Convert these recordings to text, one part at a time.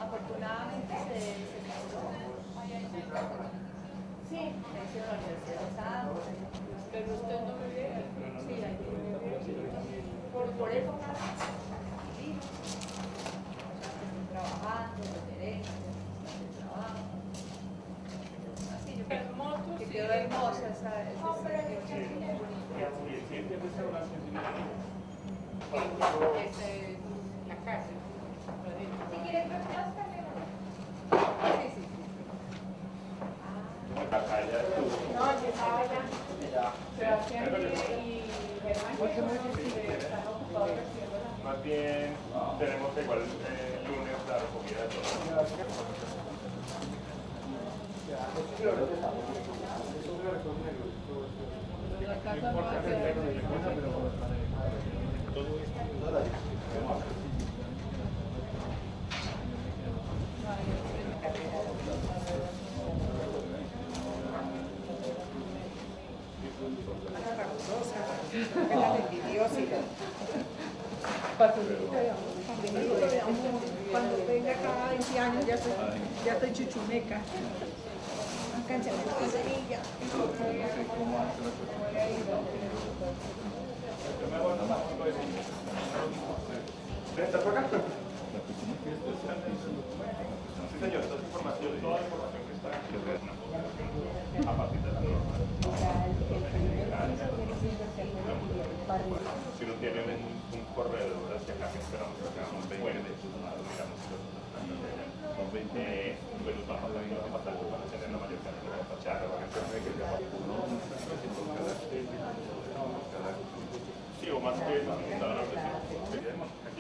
Afortunadamente se mejoró. Sí, me hicieron la universidad de Santos. Pero usted no vive aquí. Sí, aquí por época. Sí. Estoy trabajando, los derechos, el trabajo. Así, yo creo que quedó hermosa esa la casa. Si quieres ver las carreras. Sí, sí, sí. No, yo estaba allá. Sebastián y Germán están ocupados haciendo la... Más bien tenemos igual lunes la recogida de todo. La casa no va a ser... Cuando tenga cada 20 años ya estoy chuchumeca. ¿Está por acá? Sí, señor, toda la información que está aquí es una población a partir de la norma. Si no tienen un corredor hacia acá, que esperamos que hagamos 20 miramos son 20, pues nos vamos a pasar para tener la mayor cantidad de fachada, sí, o más que eso, aquí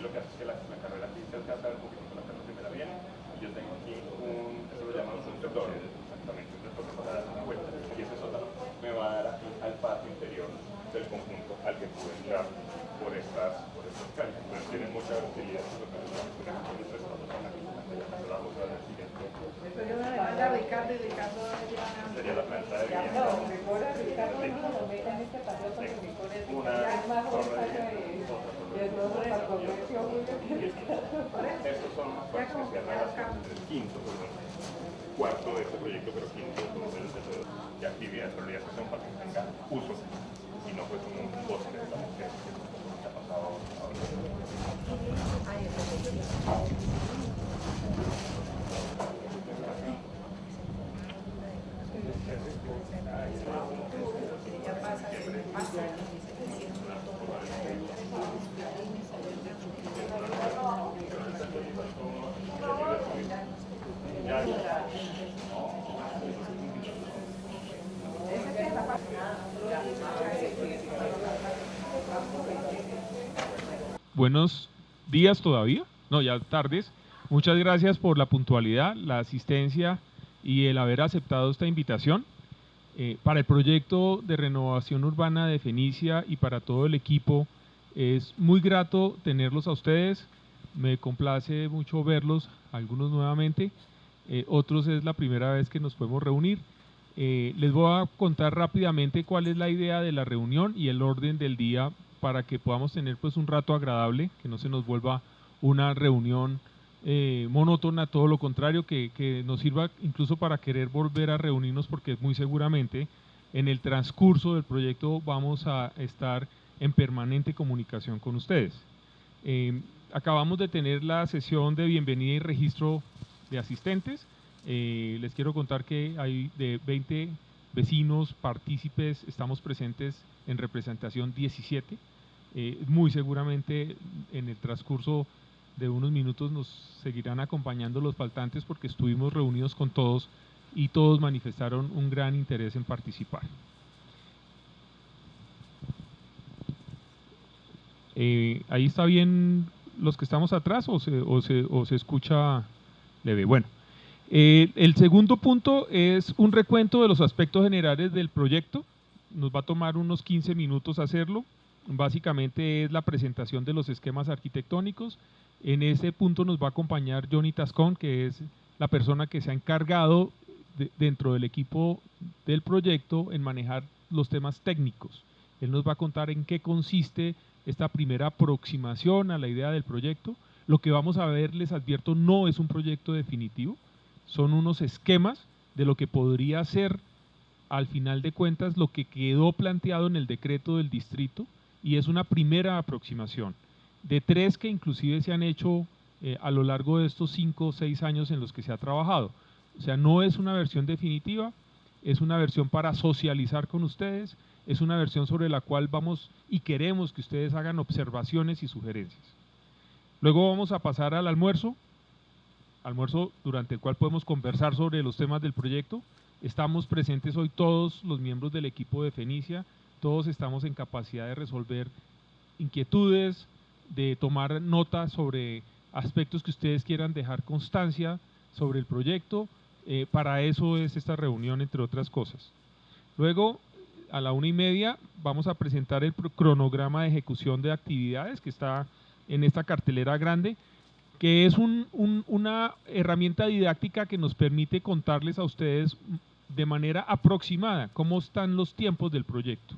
lo que hace es que la carrera aquí se alcanza un poquito con la carrera primera viene. Yo tengo aquí eso lo llamamos un sector, exactamente, un sector que para dar una vuelta, y ese sótano me va a dar aquí al patio interior del conjunto al que pude entrar por estas calles. Entonces tienen mucha utilidad. Sería una demanda a Ricardo y Ricardo sería la planta de vivienda. No, mejor a Ricardo no lo meta en este paseo porque mejor es más torre de todo el comercio. Estos son los cuartos que cierran las clases del quinto, cuarto de este proyecto, pero quinto de actividades, pero ya que son para que tenga uso y no pues como un bosque, digamos que ha pasado ahora. Buenos días todavía, no, ya tardes. Muchas gracias por la puntualidad, la asistencia y el haber aceptado esta invitación. Para el proyecto de renovación urbana de Fenicia y para todo el equipo es muy grato tenerlos a ustedes. Me complace mucho verlos, algunos nuevamente, otros es la primera vez que nos podemos reunir. Les voy a contar rápidamente cuál es la idea de la reunión y el orden del día para que podamos tener pues un rato agradable, que no se nos vuelva una reunión monótona, todo lo contrario, que nos sirva incluso para querer volver a reunirnos, porque muy seguramente en el transcurso del proyecto vamos a estar en permanente comunicación con ustedes. Acabamos de tener la sesión de bienvenida y registro de asistentes. Les quiero contar que hay de 20 vecinos, partícipes, estamos presentes en representación 17. Muy seguramente en el transcurso de unos minutos nos seguirán acompañando los faltantes porque estuvimos reunidos con todos y todos manifestaron un gran interés en participar. Ahí está bien los que estamos atrás o se escucha leve. Bueno, el segundo punto es un recuento de los aspectos generales del proyecto. Nos va a tomar unos 15 minutos hacerlo. Básicamente es la presentación de los esquemas arquitectónicos. En ese punto nos va a acompañar Johnny Tascón, que es la persona que se ha encargado dentro del equipo del proyecto en manejar los temas técnicos. Él nos va a contar en qué consiste esta primera aproximación a la idea del proyecto, Lo que vamos a ver, les advierto, no es un proyecto definitivo, son unos esquemas de lo que podría ser al final de cuentas lo que quedó planteado en el decreto del distrito, y es una primera aproximación de 3 que inclusive se han hecho a lo largo de estos 5 o 6 años en los que se ha trabajado. O sea, no es una versión definitiva, es una versión para socializar con ustedes, es una versión sobre la cual vamos y queremos que ustedes hagan observaciones y sugerencias. Luego vamos a pasar al almuerzo durante el cual podemos conversar sobre los temas del proyecto. Estamos presentes hoy todos los miembros del equipo de Fenicia, todos estamos en capacidad de resolver inquietudes, de tomar nota sobre aspectos que ustedes quieran dejar constancia sobre el proyecto. Para eso es esta reunión, entre otras cosas. Luego, a la 1:30, vamos a presentar el cronograma de ejecución de actividades que está en esta cartelera grande, que es una herramienta didáctica que nos permite contarles a ustedes de manera aproximada cómo están los tiempos del proyecto,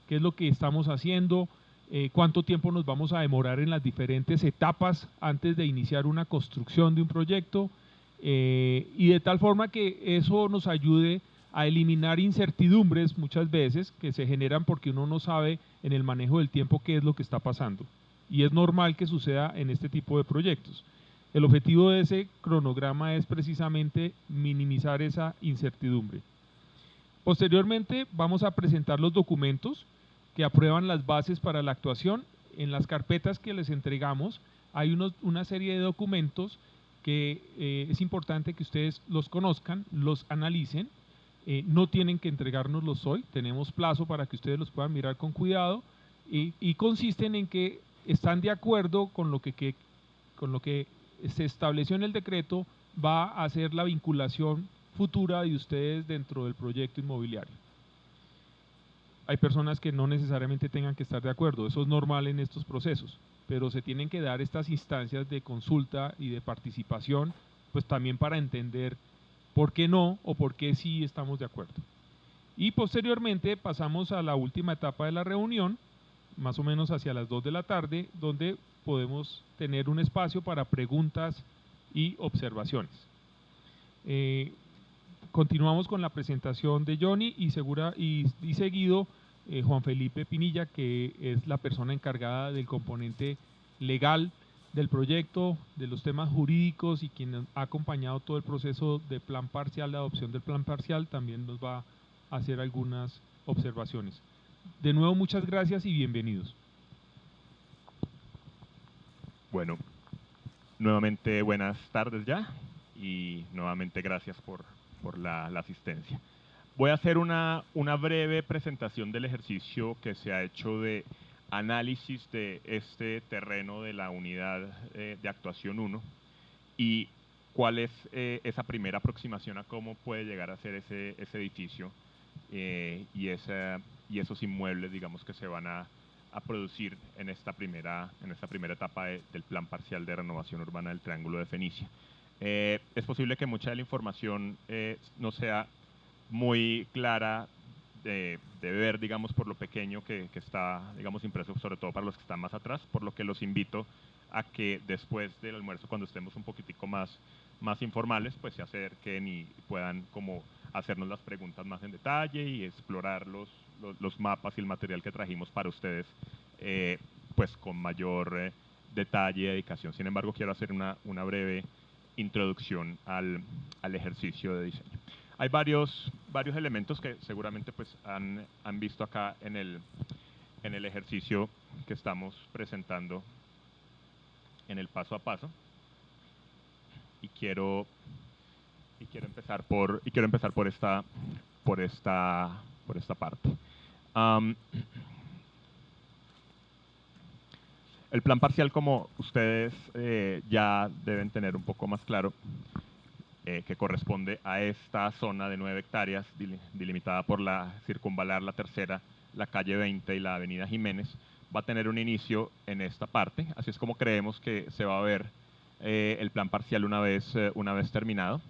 qué es lo que estamos haciendo, cuánto tiempo nos vamos a demorar en las diferentes etapas antes de iniciar una construcción de un proyecto, y de tal forma que eso nos ayude a eliminar incertidumbres muchas veces que se generan porque uno no sabe en el manejo del tiempo qué es lo que está pasando. Y es normal que suceda en este tipo de proyectos. El objetivo de ese cronograma es precisamente minimizar esa incertidumbre. Posteriormente vamos a presentar los documentos que aprueban las bases para la actuación. En las carpetas que les entregamos hay una serie de documentos que es importante que ustedes los conozcan, los analicen. No tienen que entregárnoslos hoy, tenemos plazo para que ustedes los puedan mirar con cuidado, y consisten en que están de acuerdo con lo que se estableció en el decreto, va a hacer la vinculación futura de ustedes dentro del proyecto inmobiliario. Hay personas que no necesariamente tengan que estar de acuerdo, eso es normal en estos procesos, pero se tienen que dar estas instancias de consulta y de participación, pues también para entender por qué no o por qué sí estamos de acuerdo. Y posteriormente pasamos a la última etapa de la reunión, más o menos hacia las 2 de la tarde, donde podemos tener un espacio para preguntas y observaciones. Continuamos con la presentación de Johnny y seguido Juan Felipe Pinilla, que es la persona encargada del componente legal del proyecto, de los temas jurídicos, y quien ha acompañado todo el proceso de plan parcial, de adopción del plan parcial, también nos va a hacer algunas observaciones. De nuevo, muchas gracias y bienvenidos. Bueno, nuevamente buenas tardes ya, y nuevamente gracias por la asistencia. Voy a hacer una breve presentación del ejercicio que se ha hecho de análisis de este terreno de la unidad de actuación 1 y cuál es esa primera aproximación a cómo puede llegar a ser ese edificio y esos inmuebles, digamos, que se van a producir en esta primera etapa del plan parcial de renovación urbana del Triángulo de Fenicia. Es posible que mucha de la información no sea muy clara de ver, digamos, por lo pequeño que está, digamos, impreso, sobre todo para los que están más atrás, por lo que los invito a que después del almuerzo, cuando estemos un poquitico más informales, pues se acerquen y puedan como hacernos las preguntas más en detalle y explorar los mapas y el material que trajimos para ustedes, pues con mayor detalle y dedicación. Sin embargo, quiero hacer una breve introducción al ejercicio de diseño. Hay varios elementos que seguramente pues han visto acá en el ejercicio que estamos presentando en el paso a paso, y quiero empezar por esta parte. El plan parcial, como ustedes ya deben tener un poco más claro, que corresponde a esta zona de 9 hectáreas delimitada por la circunvalar, la tercera, la calle 20 y la avenida Jiménez, va a tener un inicio en esta parte. Así es como creemos que se va a ver el plan parcial una vez terminado,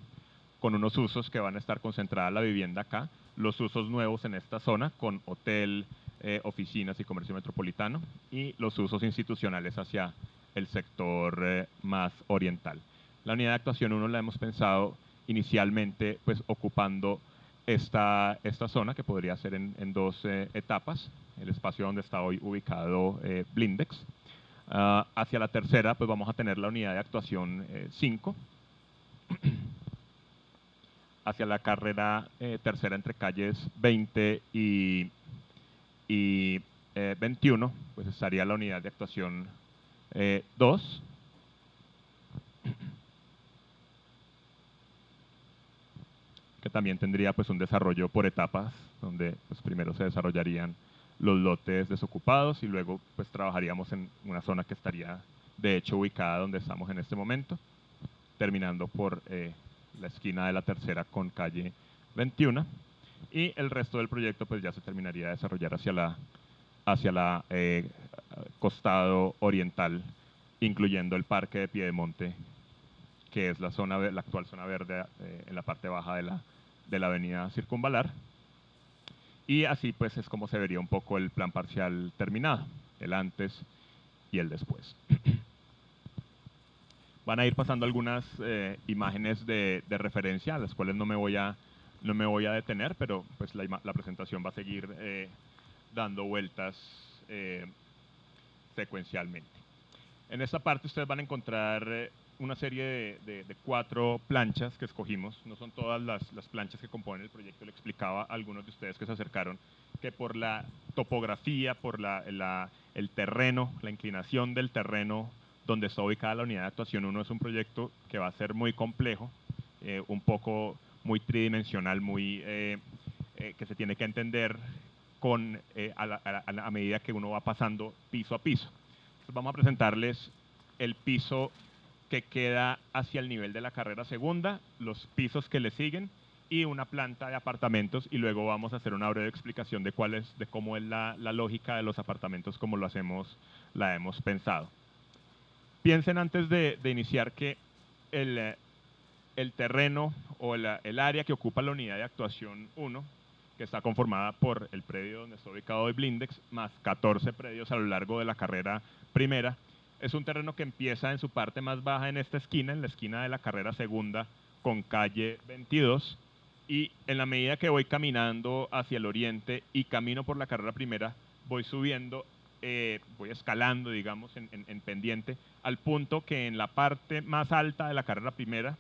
con unos usos que van a estar concentrada la vivienda acá, los usos nuevos en esta zona con hotel, oficinas y comercio metropolitano, y los usos institucionales hacia el sector más oriental. La unidad de actuación 1 la hemos pensado inicialmente pues ocupando esta zona, que podría ser en dos etapas, el espacio donde está hoy ubicado Blindex. Hacia la tercera pues vamos a tener la unidad de actuación 5. Hacia la carrera tercera entre calles 20 y 21, pues estaría la unidad de actuación 2. Que también tendría pues un desarrollo por etapas, donde pues primero se desarrollarían los lotes desocupados y luego pues trabajaríamos en una zona que estaría de hecho ubicada donde estamos en este momento, terminando por la esquina de la tercera con calle 21, y el resto del proyecto pues ya se terminaría de desarrollar hacia la costado oriental, incluyendo el Parque de Piedemonte, que es la actual zona verde en la parte baja de la avenida Circunvalar. Y así pues es como se vería un poco el plan parcial terminado, el antes y el después. Van a ir pasando algunas imágenes de referencia, a las cuales no me voy a detener, pero pues la presentación va a seguir dando vueltas secuencialmente. En esta parte ustedes van a encontrar una serie de 4 planchas que escogimos. No son todas las planchas que componen el proyecto. Le explicaba a algunos de ustedes que se acercaron que por la topografía, por el terreno, la inclinación del terreno donde está ubicada la unidad de actuación 1, es un proyecto que va a ser muy complejo, un poco muy tridimensional, que se tiene que entender a medida que uno va pasando piso a piso. Entonces vamos a presentarles el piso que queda hacia el nivel de la carrera segunda, los pisos que le siguen y una planta de apartamentos, y luego vamos a hacer una breve explicación de cómo es la lógica de los apartamentos, como la hemos pensado. Piensen antes de iniciar que el terreno o el área que ocupa la unidad de actuación 1, que está conformada por el predio donde está ubicado hoy Blindex, más 14 predios a lo largo de la carrera primera, es un terreno que empieza en su parte más baja en esta esquina, en la esquina de la carrera segunda con calle 22, y en la medida que voy caminando hacia el oriente y camino por la carrera primera, voy subiendo, voy escalando, digamos, en pendiente, al punto que en la parte más alta de la carrera primera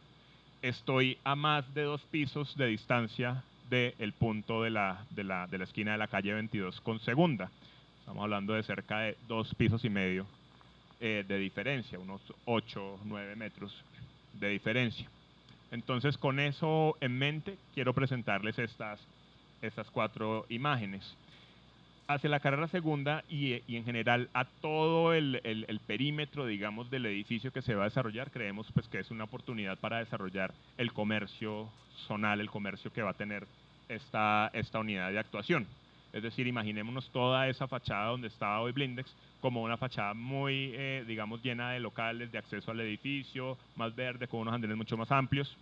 estoy a más de 2 pisos de distancia del punto de la esquina de la calle 22 con segunda. Estamos hablando de cerca de 2,5 pisos de diferencia, unos 8, 9 metros de diferencia. Entonces, con eso en mente, quiero presentarles estas 4 imágenes. Hacia la carrera segunda y en general a todo el perímetro, digamos, del edificio que se va a desarrollar, creemos pues que es una oportunidad para desarrollar el comercio zonal, el comercio que va a tener esta unidad de actuación. Es decir, imaginémonos toda esa fachada donde estaba hoy Blindex como una fachada muy, digamos, llena de locales de acceso al edificio, más verde, con unos andenes mucho más amplios.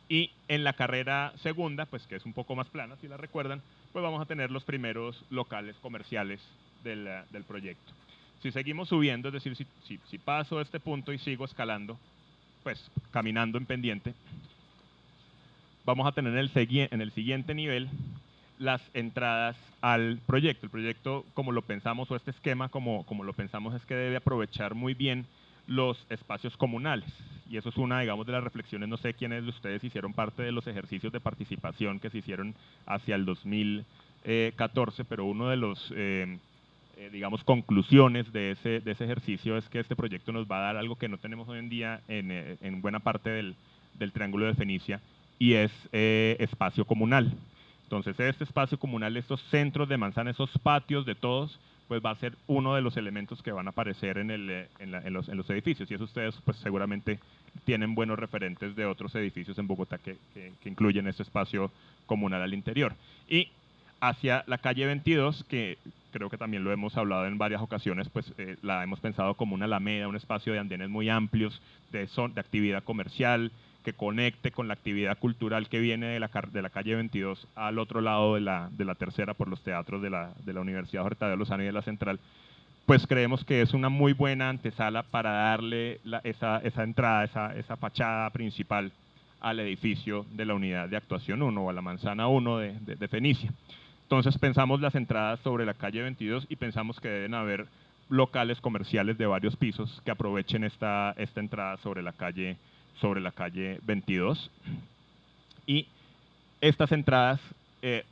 Y en la carrera segunda, pues que es un poco más plana, si la recuerdan, pues vamos a tener los primeros locales comerciales del proyecto. Si seguimos subiendo, es decir, si paso este punto y sigo escalando, pues caminando en pendiente, vamos a tener en el siguiente nivel las entradas al proyecto. El proyecto, como lo pensamos, o este esquema, como lo pensamos, es que debe aprovechar muy bien los espacios comunales. Y eso es una, digamos, de las reflexiones, no sé quiénes de ustedes hicieron parte de los ejercicios de participación que se hicieron hacia el 2014, pero uno de los, digamos, conclusiones de ese ejercicio es que este proyecto nos va a dar algo que no tenemos hoy en día en buena parte del Triángulo de Fenicia, y es espacio comunal. Entonces, este espacio comunal, estos centros de manzana, esos patios de todos, pues va a ser uno de los elementos que van a aparecer en los edificios. Y eso ustedes pues seguramente tienen buenos referentes de otros edificios en Bogotá que incluyen ese espacio comunal al interior. Y hacia la calle 22, que creo que también lo hemos hablado en varias ocasiones, pues la hemos pensado como una alameda, un espacio de andenes muy amplios, de actividad comercial, que conecte con la actividad cultural que viene de la calle 22 al otro lado de la tercera por los teatros de la Universidad Jorge Tadeo Lozano y de la Central, pues creemos que es una muy buena antesala para darle esa entrada, esa fachada principal al edificio de la unidad de actuación 1 o a la manzana 1 de Fenicia. Entonces pensamos las entradas sobre la calle 22 y pensamos que deben haber locales comerciales de varios pisos que aprovechen esta entrada sobre la calle 22. Y estas entradas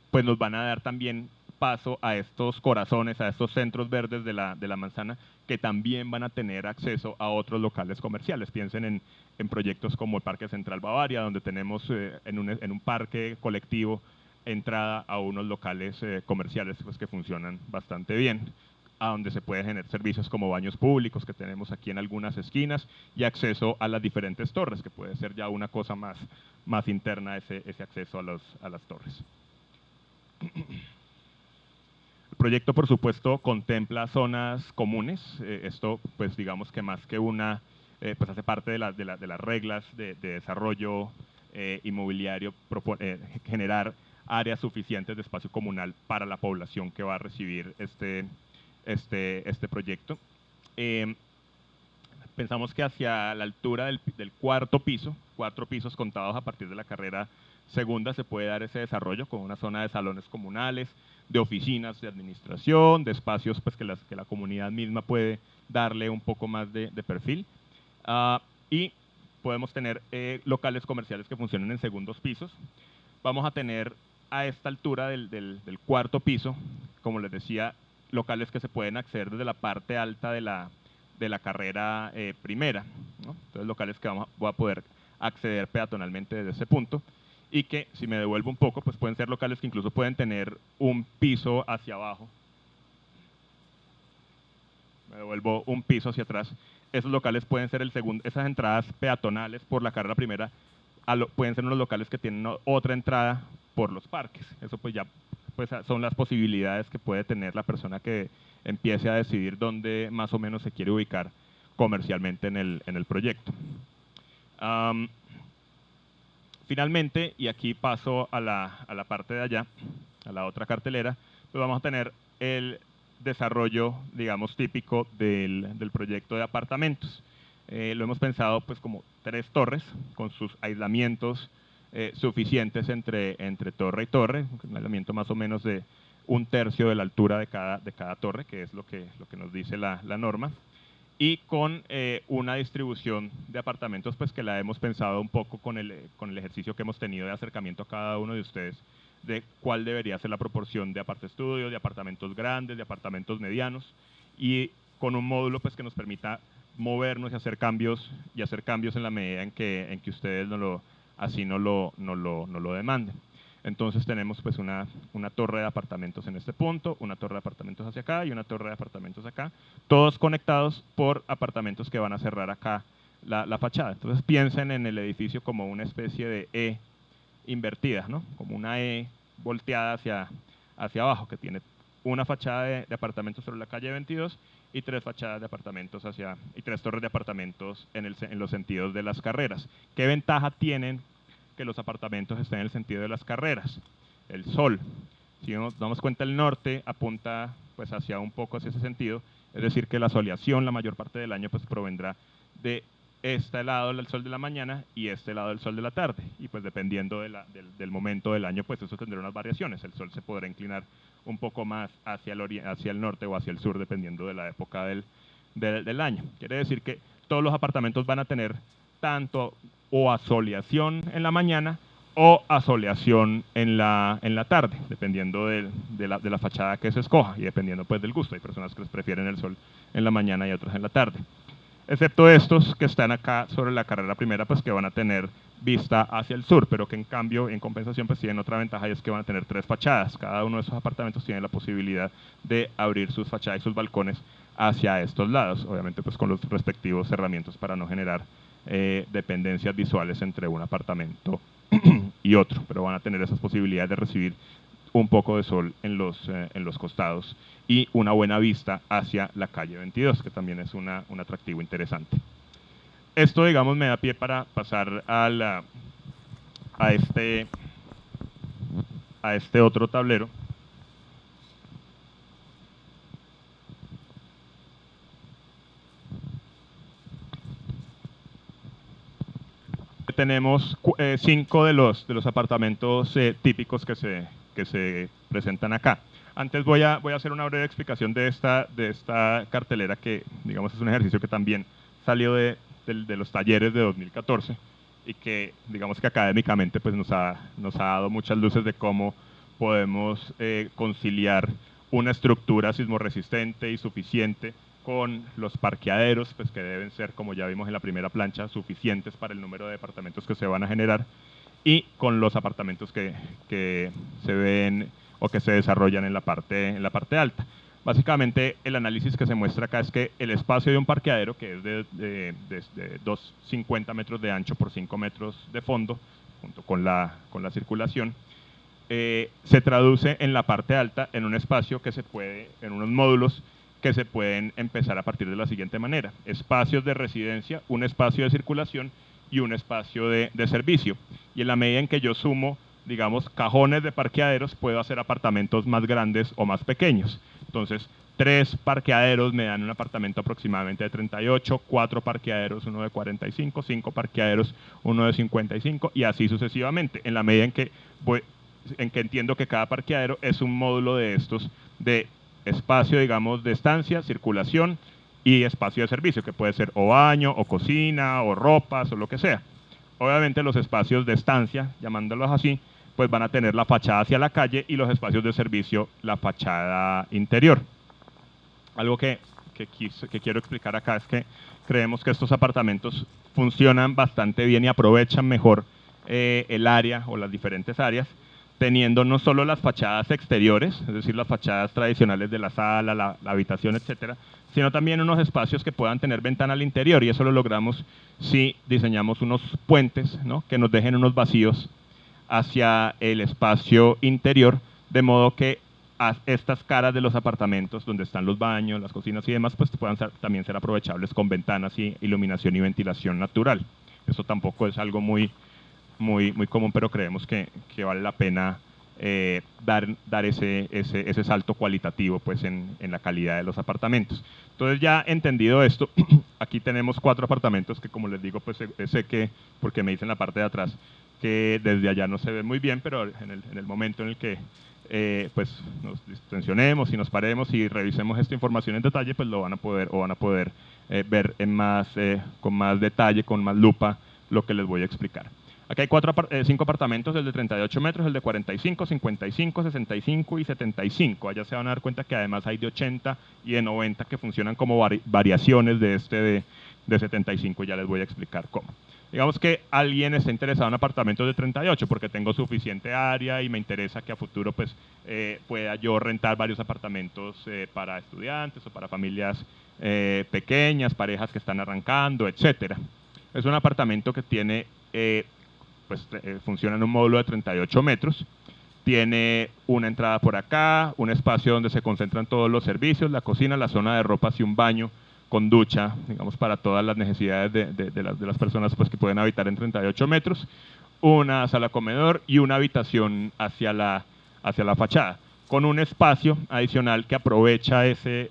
pues nos van a dar también paso a estos corazones, a estos centros verdes de la manzana, que también van a tener acceso a otros locales comerciales. Piensen en proyectos como el Parque Central Bavaria, donde tenemos en un parque colectivo entrada a unos locales comerciales pues, que funcionan bastante bien, a donde se pueden generar servicios como baños públicos que tenemos aquí en algunas esquinas y acceso a las diferentes torres, que puede ser ya una cosa más interna ese acceso a las torres. El proyecto, por supuesto, contempla zonas comunes. Esto, pues digamos que más que una, pues hace parte de las reglas de desarrollo inmobiliario, generar áreas suficientes de espacio comunal para la población que va a recibir este proyecto. Pensamos que hacia la altura del cuarto piso, 4 pisos contados a partir de la carrera segunda, se puede dar ese desarrollo con una zona de salones comunales, de oficinas de administración, de espacios pues, que la comunidad misma puede darle un poco más de perfil. Y podemos tener locales comerciales que funcionen en segundos pisos. Vamos a tener a esta altura del cuarto piso, como les decía, locales que se pueden acceder desde la parte alta de la carrera primera, ¿no? Entonces locales que voy a poder acceder peatonalmente desde ese punto, y que si me devuelvo un poco, pues pueden ser locales que incluso pueden tener un piso hacia abajo. Me devuelvo un piso hacia atrás. Esos locales pueden ser esas entradas peatonales por la carrera primera, pueden ser unos locales que tienen otra entrada por los parques. Eso pues ya pues son las posibilidades que puede tener la persona que empiece a decidir dónde más o menos se quiere ubicar comercialmente en el proyecto. Finalmente, y aquí paso a la parte de allá, a la otra cartelera, pues vamos a tener el desarrollo, digamos, típico del proyecto de apartamentos. Lo hemos pensado pues como 3 torres con sus aislamientos suficientes entre torre y torre, un aislamiento más o menos de 1/3 de la altura de cada torre, que es lo que nos dice la norma, y con una distribución de apartamentos pues que la hemos pensado un poco con el ejercicio que hemos tenido de acercamiento a cada uno de ustedes, de cuál debería ser la proporción de apart-estudio, de apartamentos grandes, de apartamentos medianos, y con un módulo pues que nos permita movernos y hacer cambios en la medida en que ustedes así no lo demanden. Entonces tenemos pues una torre de apartamentos en este punto, una torre de apartamentos hacia acá y una torre de apartamentos acá, todos conectados por apartamentos que van a cerrar acá la fachada. Entonces piensen en el edificio como una especie de E invertida, ¿no? Como una E volteada hacia abajo, que tiene una fachada de apartamentos sobre la calle 22 y 3 fachadas de apartamentos y 3 torres de apartamentos en los sentidos de las carreras. ¿Qué ventaja tienen que los apartamentos estén en el sentido de las carreras? El sol. Si nos damos cuenta, el norte apunta pues un poco hacia ese sentido, es decir que la soleación la mayor parte del año pues provendrá de este lado del sol de la mañana y este lado del sol de la tarde, y pues dependiendo del momento del año pues eso tendrá unas variaciones. El sol se podrá inclinar un poco más hacia el norte o hacia el sur dependiendo de la época del año. Quiere decir que todos los apartamentos van a tener tanto o asoleación en la mañana o asoleación en la tarde, dependiendo de la fachada que se escoja y dependiendo pues del gusto. Hay personas que les prefieren el sol en la mañana y otras en la tarde. Excepto estos que están acá sobre la carrera primera, pues que van a tener vista hacia el sur, pero que en cambio, en compensación, pues tienen otra ventaja, y es que van a tener 3 fachadas. Cada uno de esos apartamentos tiene la posibilidad de abrir sus fachadas y sus balcones hacia estos lados, obviamente pues con los respectivos cerramientos para no generar dependencias visuales entre un apartamento y otro, pero van a tener esas posibilidades de recibir un poco de sol en los costados y una buena vista hacia la calle 22, que también es un atractivo interesante. Esto, digamos, me da pie para pasar a este otro tablero, tenemos 5 de los apartamentos típicos que se presentan acá. Antes voy a hacer una breve explicación de esta cartelera que, digamos, es un ejercicio que también salió de los talleres de 2014 y que, digamos que académicamente pues nos ha dado muchas luces de cómo podemos conciliar una estructura sismorresistente y suficiente con los parqueaderos, pues que deben ser, como ya vimos en la primera plancha, suficientes para el número de departamentos que se van a generar, y con los apartamentos que se ven o que se desarrollan en la parte alta. Básicamente, el análisis que se muestra acá es que el espacio de un parqueadero, que es de 250 metros de ancho por 5 metros de fondo, junto con la circulación, se traduce en la parte alta en un espacio que se puede, en unos módulos que se pueden empezar a partir de la siguiente manera: espacios de residencia, un espacio de circulación y un espacio de servicio. Y en la medida en que yo sumo, digamos, cajones de parqueaderos, puedo hacer apartamentos más grandes o más pequeños. Entonces, 3 parqueaderos me dan un apartamento aproximadamente de 38, 4 parqueaderos, uno de 45, 5 parqueaderos, uno de 55, y así sucesivamente, en la medida en que entiendo que cada parqueadero es un módulo de estos de espacio, digamos, de estancia, circulación y espacio de servicio, que puede ser o baño, o cocina, o ropas, o lo que sea. Obviamente los espacios de estancia, llamándolos así, pues van a tener la fachada hacia la calle, y los espacios de servicio la fachada interior. Algo que quiero explicar acá es que creemos que estos apartamentos funcionan bastante bien y aprovechan mejor el área o las diferentes áreas, teniendo no solo las fachadas exteriores, es decir, las fachadas tradicionales de la sala, la habitación, etcétera, sino también unos espacios que puedan tener ventana al interior, y eso lo logramos si diseñamos unos puentes, ¿no?, que nos dejen unos vacíos hacia el espacio interior, de modo que estas caras de los apartamentos, donde están los baños, las cocinas y demás, pues puedan también ser aprovechables con ventanas y iluminación y ventilación natural. Eso tampoco es algo muy común, pero creemos que vale la pena dar ese salto cualitativo, pues, en la calidad de los apartamentos. Entonces, ya entendido esto, aquí tenemos 4 apartamentos que, como les digo, pues sé que, porque me dicen la parte de atrás, que desde allá no se ve muy bien, pero en el momento en el que pues nos distensionemos y nos paremos y revisemos esta información en detalle, pues lo van a poder ver con más detalle, con más lupa, lo que les voy a explicar. Aquí hay 5 apartamentos, el de 38 metros, el de 45, 55, 65 y 75. Allá se van a dar cuenta que además hay de 80 y de 90 que funcionan como variaciones de este de 75, ya les voy a explicar cómo. Digamos que alguien está interesado en apartamentos de 38 porque tengo suficiente área y me interesa que a futuro pues pueda yo rentar varios apartamentos para estudiantes o para familias pequeñas, parejas que están arrancando, etcétera. Es un apartamento que tiene funciona en un módulo de 38 metros, tiene una entrada por acá, un espacio donde se concentran todos los servicios, la cocina, la zona de ropas y un baño con ducha, digamos, para todas las necesidades de las personas pues, que pueden habitar en 38 metros, una sala comedor y una habitación hacia la fachada, con un espacio adicional que aprovecha ese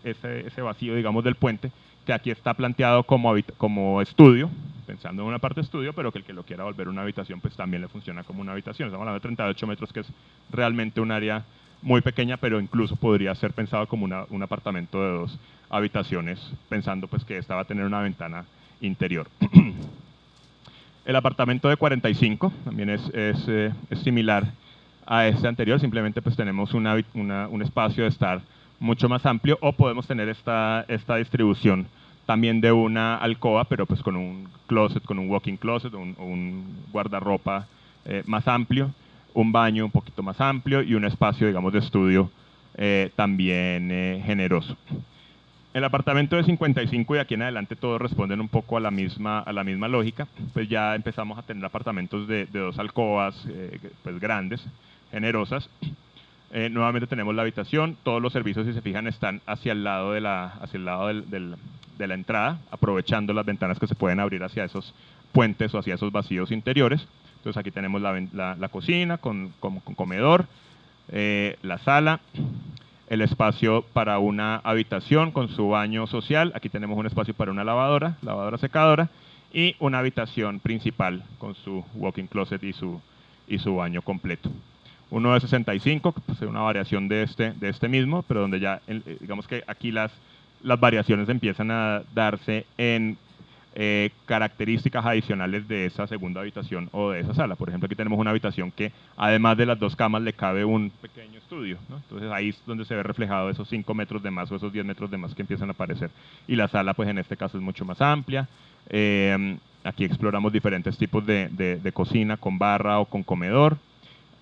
vacío, digamos, del puente, que aquí está planteado como estudio, pensando en una parte estudio, pero que el que lo quiera volver una habitación, pues también le funciona como una habitación. Estamos hablando de 38 metros, que es realmente un área muy pequeña, pero incluso podría ser pensado como un apartamento de 2 habitaciones, pensando pues que esta va a tener una ventana interior. El apartamento de 45 también es similar a este anterior, simplemente pues tenemos un espacio de estar mucho más amplio, o podemos tener esta distribución también de una alcoba, pero pues con un closet, con un walk-in closet, un guardarropa más amplio, un baño un poquito más amplio y un espacio, digamos, de estudio también generoso. El apartamento de 55 y aquí en adelante todos responden un poco a la misma lógica, pues ya empezamos a tener apartamentos de 2 alcobas pues grandes, generosas. Nuevamente tenemos la habitación, todos los servicios, si se fijan, están hacia el lado de la entrada, aprovechando las ventanas que se pueden abrir hacia esos puentes o hacia esos vacíos interiores. Entonces aquí tenemos la cocina con comedor, la sala, el espacio para una habitación con su baño social, aquí tenemos un espacio para una lavadora secadora, y una habitación principal con su walk-in closet y su baño completo. Uno de 65, pues es una variación de este mismo, pero donde ya, digamos que aquí las variaciones empiezan a darse en características adicionales de esa segunda habitación o de esa sala. Por ejemplo, aquí tenemos una habitación que además de las 2 camas le cabe un pequeño estudio, ¿no? Entonces ahí es donde se ve reflejado esos 5 metros de más o esos 10 metros de más que empiezan a aparecer. Y la sala, pues en este caso es mucho más amplia. Aquí exploramos diferentes tipos de cocina con barra o con comedor.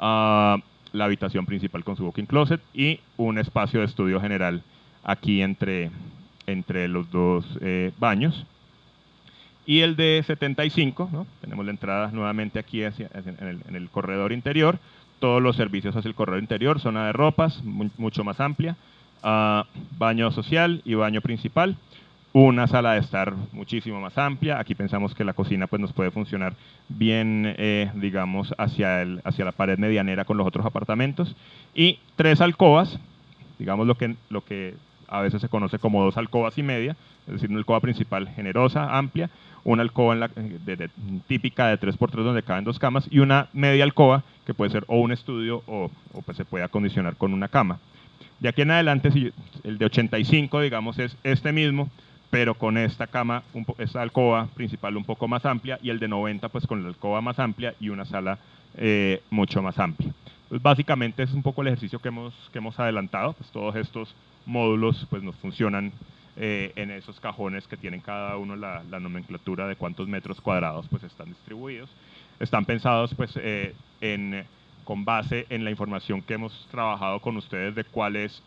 La habitación principal con su walk-in closet y un espacio de estudio general aquí entre los 2 baños. Y el de 75, ¿no? Tenemos la entrada nuevamente aquí en el corredor interior, todos los servicios hacia el corredor interior, zona de ropas, mucho más amplia, baño social y baño principal, una sala de estar muchísimo más amplia. Aquí pensamos que la cocina pues, nos puede funcionar bien, digamos, hacia la pared medianera con los otros apartamentos, y 3 alcobas, digamos lo que a veces se conoce como 2 alcobas y media, es decir, una alcoba principal generosa, amplia, una alcoba típica de 3x3 donde caben 2 camas, y una media alcoba que puede ser o un estudio o pues se puede acondicionar con una cama. De aquí en adelante, el de 85, digamos, es este mismo, pero con esta cama, esta alcoba principal un poco más amplia, y el de 90 pues con la alcoba más amplia y una sala mucho más amplia. Pues básicamente es un poco el ejercicio que hemos adelantado, pues todos estos módulos pues nos funcionan en esos cajones que tienen cada uno la nomenclatura de cuántos metros cuadrados pues están distribuidos. Están pensados pues con base en la información que hemos trabajado con ustedes de cuál es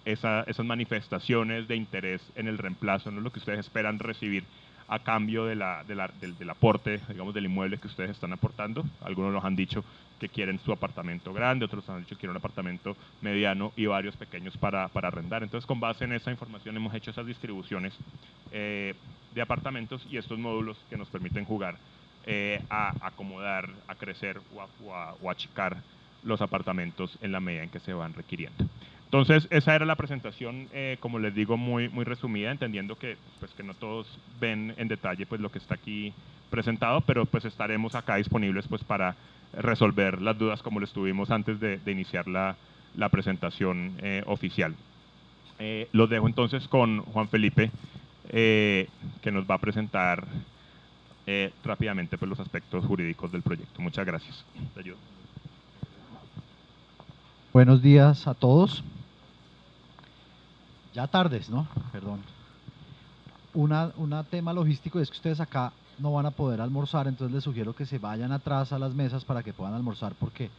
esas manifestaciones de interés en el reemplazo, ¿no? Lo que ustedes esperan recibir a cambio del aporte, digamos, del inmueble que ustedes están aportando. Algunos nos han dicho que quieren su apartamento grande, otros han dicho que quieren un apartamento mediano y varios pequeños para arrendar. Entonces, con base en esa información hemos hecho esas distribuciones de apartamentos y estos módulos que nos permiten jugar a acomodar, a crecer o a achicar los apartamentos en la medida en que se van requiriendo. Entonces, esa era la presentación, como les digo, muy resumida, entendiendo que no todos ven en detalle pues, lo que está aquí presentado, pero pues estaremos acá disponibles pues, para resolver las dudas como lo estuvimos antes de iniciar la presentación oficial. Los dejo entonces con Juan Felipe, que nos va a presentar rápidamente pues, los aspectos jurídicos del proyecto. Muchas gracias. ¿Te ayudo? Buenos días a todos. Ya tardes, ¿no? Perdón. Un tema logístico es que ustedes acá no van a poder almorzar, entonces les sugiero que se vayan atrás a las mesas para que puedan almorzar porque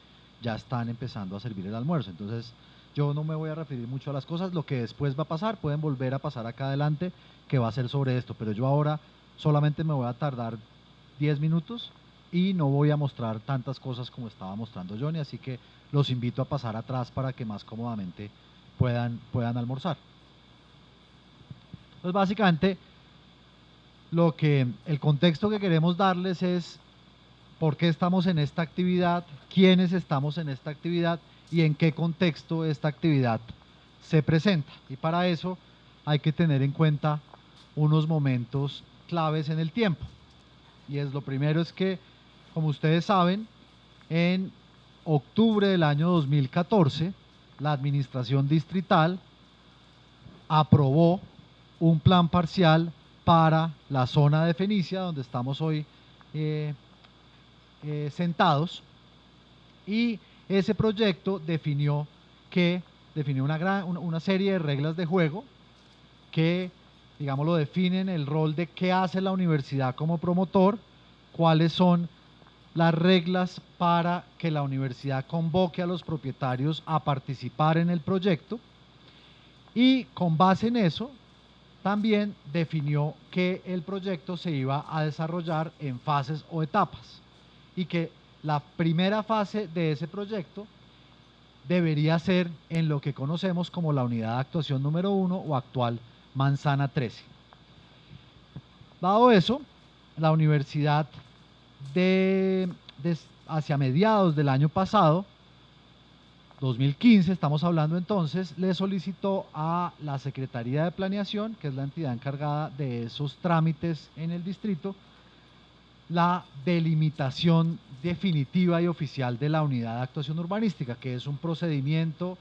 ya están empezando a servir el almuerzo. Entonces yo no me voy a referir mucho a las cosas, lo que después va a pasar, pueden volver a pasar acá adelante, que va a ser sobre esto, pero yo ahora solamente me voy a tardar 10 minutos y no voy a mostrar tantas cosas como estaba mostrando Johnny, así que los invito a pasar atrás para que más cómodamente puedan almorzar. Entonces, básicamente, el contexto que queremos darles es por qué estamos en esta actividad, quiénes estamos en esta actividad y en qué contexto esta actividad se presenta. Y para eso hay que tener en cuenta unos momentos claves en el tiempo. Y lo primero es que, como ustedes saben, en octubre del año 2014, la administración distrital aprobó un plan parcial para la zona de Fenicia, donde estamos hoy sentados, y ese proyecto definió una serie de reglas de juego que, digamos, lo definen el rol de qué hace la universidad como promotor, cuáles son las reglas para que la universidad convoque a los propietarios a participar en el proyecto, y con base en eso también definió que el proyecto se iba a desarrollar en fases o etapas y que la primera fase de ese proyecto debería ser en lo que conocemos como la unidad de actuación número 1 o actual Manzana 13. Dado eso, la universidad hacia mediados del año pasado 2015, estamos hablando entonces, le solicitó a la Secretaría de Planeación, que es la entidad encargada de esos trámites en el distrito, la delimitación definitiva y oficial de la unidad de actuación urbanística, que es un procedimiento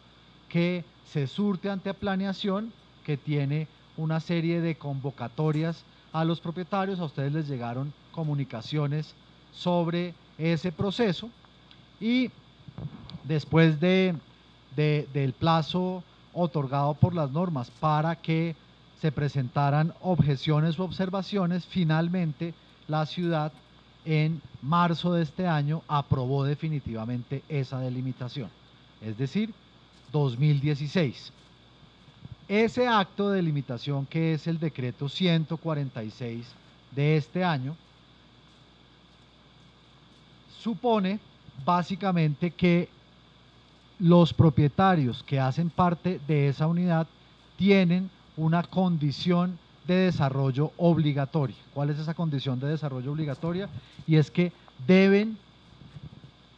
que se surte ante planeación, que tiene una serie de convocatorias a los propietarios. A ustedes les llegaron comunicaciones sobre ese proceso y después del plazo otorgado por las normas para que se presentaran objeciones u observaciones, finalmente la ciudad en marzo de este año aprobó definitivamente esa delimitación, es decir, 2016. Ese acto de delimitación, que es el decreto 146 de este año, supone básicamente que los propietarios que hacen parte de esa unidad tienen una condición de desarrollo obligatoria. ¿Cuál es esa condición de desarrollo obligatoria? Y es que deben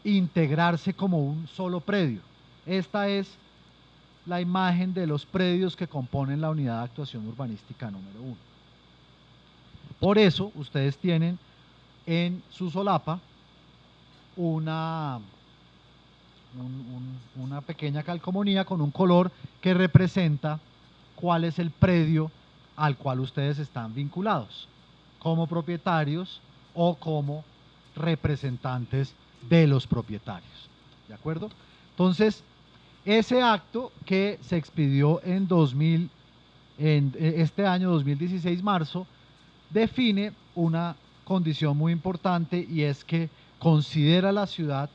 integrarse como un solo predio. Esta es la imagen de los predios que componen la unidad de actuación urbanística número 1. Por eso ustedes tienen en su solapa una pequeña calcomanía con un color que representa cuál es el predio al cual ustedes están vinculados, como propietarios o como representantes de los propietarios. ¿De acuerdo? Entonces, ese acto que se expidió en este año 2016, marzo, define una condición muy importante, y es que considera la ciudad,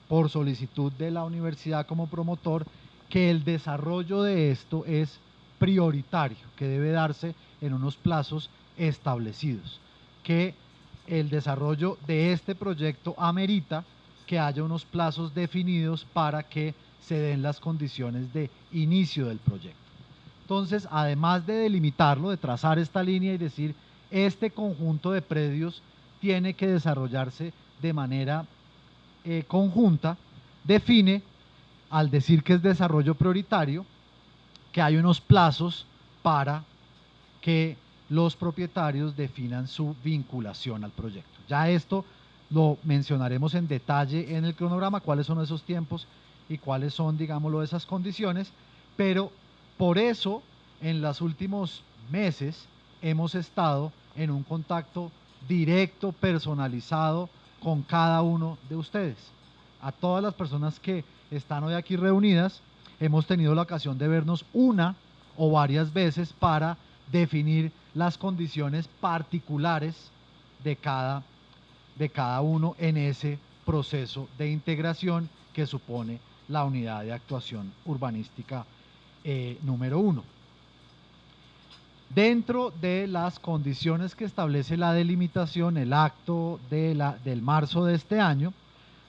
por solicitud de la universidad como promotor, que el desarrollo de esto es prioritario, que debe darse en unos plazos establecidos, que el desarrollo de este proyecto amerita que haya unos plazos definidos para que se den las condiciones de inicio del proyecto. Entonces, además de delimitarlo, de trazar esta línea y decir, este conjunto de predios tiene que desarrollarse de manera conjunta, define, al decir que es desarrollo prioritario, que hay unos plazos para que los propietarios definan su vinculación al proyecto. Ya esto lo mencionaremos en detalle en el cronograma, cuáles son esos tiempos y cuáles son, digámoslo, esas condiciones, pero por eso en los últimos meses hemos estado en un contacto directo, personalizado con cada uno de ustedes. A todas las personas que están hoy aquí reunidas, hemos tenido la ocasión de vernos una o varias veces para definir las condiciones particulares de cada uno en ese proceso de integración que supone la unidad de actuación urbanística número 1. Dentro de las condiciones que establece la delimitación, el acto del marzo de este año,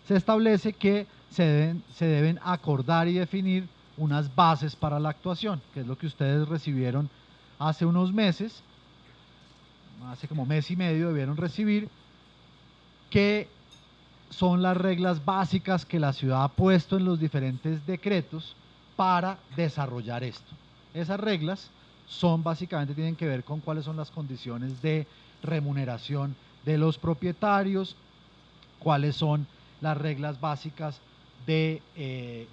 se establece que se deben acordar y definir unas bases para la actuación, que es lo que ustedes recibieron hace unos meses, hace como mes y medio debieron recibir, que son las reglas básicas que la ciudad ha puesto en los diferentes decretos para desarrollar esto. Esas reglas básicamente tienen que ver con cuáles son las condiciones de remuneración de los propietarios, cuáles son las reglas básicas de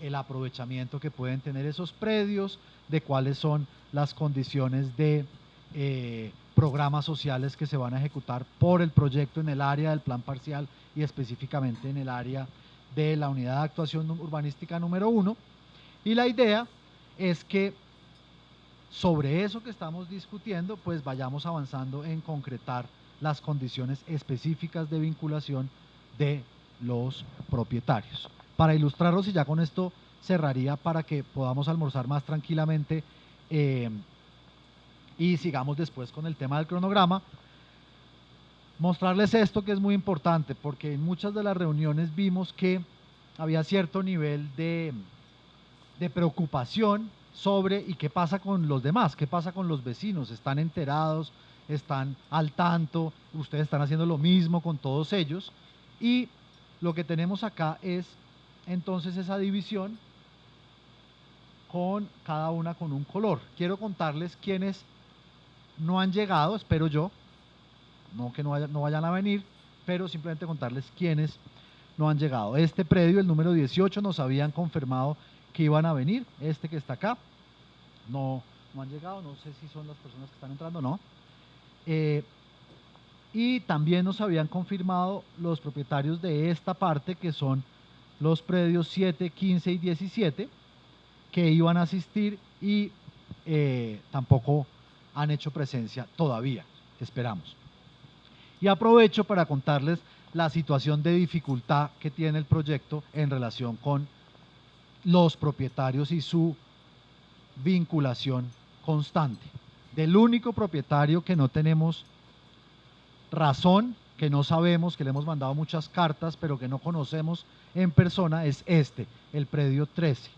el aprovechamiento que pueden tener esos predios, de cuáles son las condiciones de programas sociales que se van a ejecutar por el proyecto en el área del plan parcial y específicamente en el área de la unidad de actuación urbanística número 1. Y la idea es que sobre eso que estamos discutiendo, pues vayamos avanzando en concretar las condiciones específicas de vinculación de los propietarios. Para ilustrarlos, y ya con esto cerraría para que podamos almorzar más tranquilamente y sigamos después con el tema del cronograma, mostrarles esto que es muy importante, porque en muchas de las reuniones vimos que había cierto nivel de preocupación sobre ¿y qué pasa con los demás? ¿Qué pasa con los vecinos? ¿Están enterados? ¿Están al tanto? ¿Ustedes están haciendo lo mismo con todos ellos? Y lo que tenemos acá es entonces esa división con cada una con un color. Quiero contarles quiénes no han llegado, espero yo, no que no vayan a venir, pero simplemente contarles quiénes no han llegado. Este predio, el número 18, nos habían confirmado que iban a venir. Este que está acá, no han llegado, no sé si son las personas que están entrando, no. Y también nos habían confirmado los propietarios de esta parte, que son los predios 7, 15 y 17, que iban a asistir y tampoco han hecho presencia todavía, esperamos. Y aprovecho para contarles la situación de dificultad que tiene el proyecto en relación con los propietarios y su vinculación constante. Del único propietario que no tenemos razón, que no sabemos, que le hemos mandado muchas cartas, pero que no conocemos en persona, es este, el predio 13,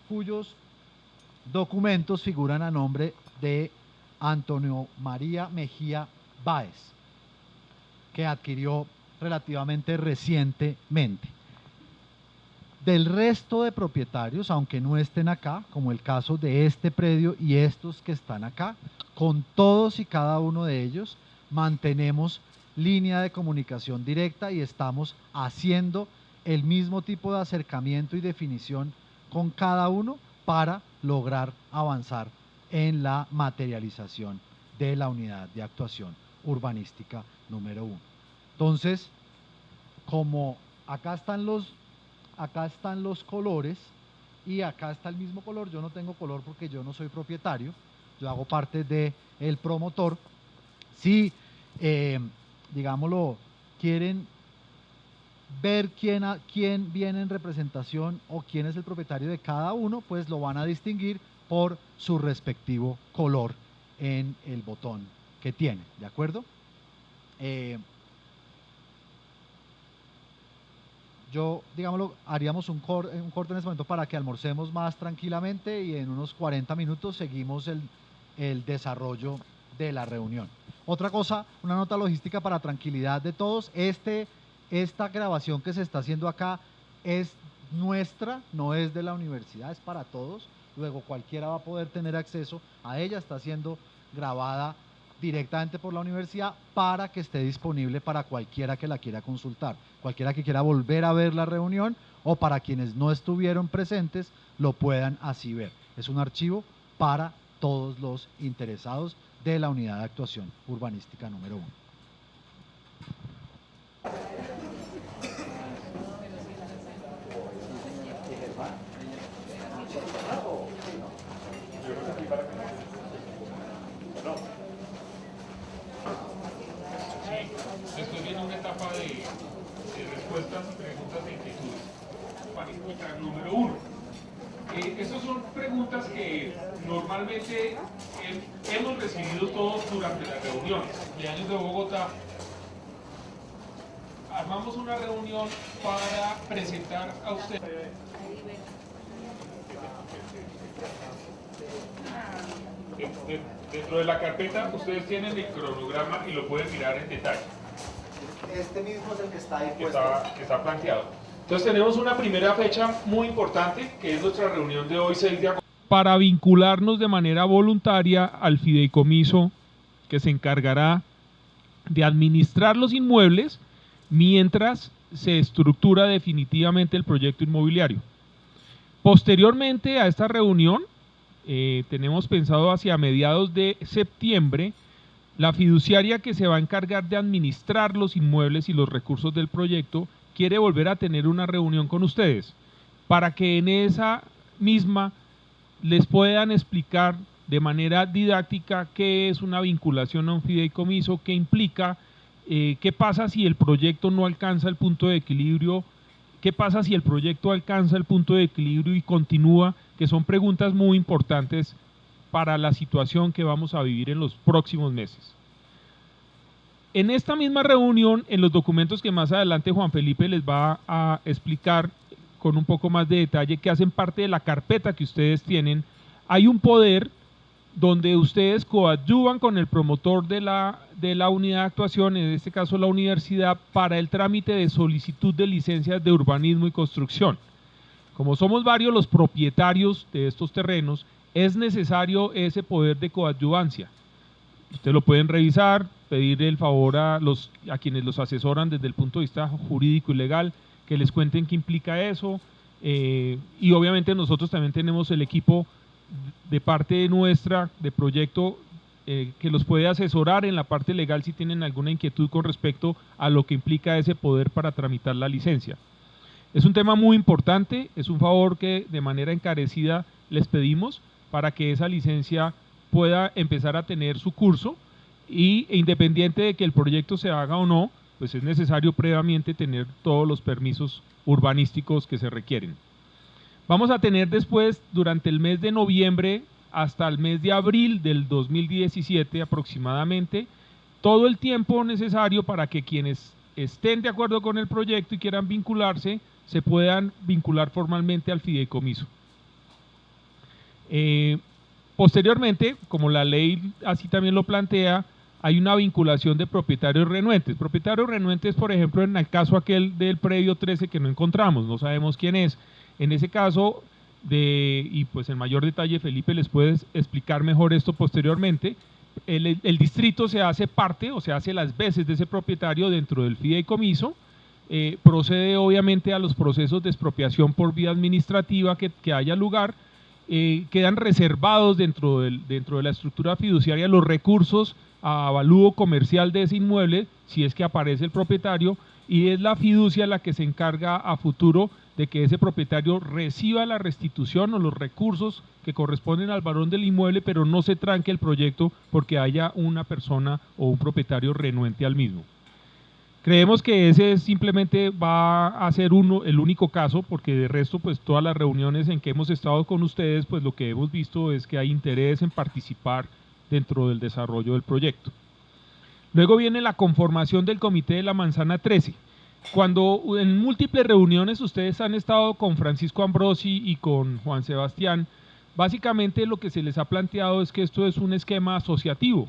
cuyos documentos figuran a nombre de Antonio María Mejía Báez, que adquirió relativamente recientemente. Del resto de propietarios, aunque no estén acá, como el caso de este predio y estos que están acá, con todos y cada uno de ellos mantenemos línea de comunicación directa y estamos haciendo el mismo tipo de acercamiento y definición con cada uno para lograr avanzar en la materialización de la unidad de actuación urbanística número 1. Entonces, como acá están los colores y acá está el mismo color, yo no tengo color porque yo no soy propietario, yo hago parte del promotor. Si, digámoslo, quieren ver quién viene en representación o quién es el propietario de cada uno, pues lo van a distinguir por su respectivo color en el botón que tiene, ¿de acuerdo? Yo, digámoslo, haríamos un corte en este momento para que almorcemos más tranquilamente y en unos 40 minutos seguimos el desarrollo de la reunión. Otra cosa, una nota logística para tranquilidad de todos, esta grabación que se está haciendo acá es nuestra, no es de la universidad, es para todos. Luego cualquiera va a poder tener acceso a ella, está siendo grabada directamente por la universidad para que esté disponible para cualquiera que la quiera consultar, cualquiera que quiera volver a ver la reunión o para quienes no estuvieron presentes lo puedan así ver. Es un archivo para todos los interesados de la unidad de actuación urbanística número 1. Después viene una etapa de respuestas y preguntas e inquietudes. Para número 1. Esas son preguntas que normalmente hemos recibido todos durante las reuniones de Años de Bogotá. Armamos una reunión para presentar a ustedes. Dentro de la carpeta ustedes tienen el cronograma y lo pueden mirar en detalle. Este mismo es el que está ahí puesto. Que está planteado. Entonces tenemos una primera fecha muy importante, que es nuestra reunión de hoy, 6 de agosto. Para vincularnos de manera voluntaria al fideicomiso que se encargará de administrar los inmuebles mientras se estructura definitivamente el proyecto inmobiliario. Posteriormente a esta reunión, tenemos pensado hacia mediados de septiembre, la fiduciaria que se va a encargar de administrar los inmuebles y los recursos del proyecto quiere volver a tener una reunión con ustedes para que en esa misma les puedan explicar de manera didáctica qué es una vinculación a un fideicomiso, qué implica, qué pasa si el proyecto no alcanza el punto de equilibrio, qué pasa si el proyecto alcanza el punto de equilibrio y continúa, que son preguntas muy importantes para la situación que vamos a vivir en los próximos meses. En esta misma reunión, en los documentos que más adelante Juan Felipe les va a explicar con un poco más de detalle, que hacen parte de la carpeta que ustedes tienen, hay un poder donde ustedes coadyuvan con el promotor de la unidad de actuación, en este caso la universidad, para el trámite de solicitud de licencias de urbanismo y construcción. Como somos varios los propietarios de estos terrenos, es necesario ese poder de coadyuvancia. Ustedes lo pueden revisar, pedir el favor a quienes los asesoran desde el punto de vista jurídico y legal, que les cuenten qué implica eso, y obviamente nosotros también tenemos el equipo de parte nuestra de proyecto que los puede asesorar en la parte legal si tienen alguna inquietud con respecto a lo que implica ese poder para tramitar la licencia. Es un tema muy importante, es un favor que de manera encarecida les pedimos para que esa licencia pueda empezar a tener su curso e independiente de que el proyecto se haga o no, pues es necesario previamente tener todos los permisos urbanísticos que se requieren. Vamos a tener después, durante el mes de noviembre hasta el mes de abril del 2017 aproximadamente, todo el tiempo necesario para que quienes estén de acuerdo con el proyecto y quieran vincularse, se puedan vincular formalmente al fideicomiso. Posteriormente, como la ley así también lo plantea, hay una vinculación de propietarios renuentes. Propietarios renuentes, por ejemplo, en el caso aquel del predio 13 que no encontramos, no sabemos quién es. En ese caso, y pues en mayor detalle Felipe les puede explicar mejor esto posteriormente, el distrito se hace parte o se hace las veces de ese propietario dentro del fideicomiso, procede obviamente a los procesos de expropiación por vía administrativa que haya lugar, quedan reservados dentro de la estructura fiduciaria los recursos a avalúo comercial de ese inmueble, si es que aparece el propietario, y es la fiducia la que se encarga a futuro de que ese propietario reciba la restitución o los recursos que corresponden al valor del inmueble, pero no se tranque el proyecto porque haya una persona o un propietario renuente al mismo. Creemos que ese simplemente va a ser el único caso, porque de resto, pues todas las reuniones en que hemos estado con ustedes, pues lo que hemos visto es que hay interés en participar dentro del desarrollo del proyecto. Luego viene la conformación del Comité de la Manzana 13. Cuando en múltiples reuniones ustedes han estado con Francisco Ambrosi y con Juan Sebastián, básicamente lo que se les ha planteado es que esto es un esquema asociativo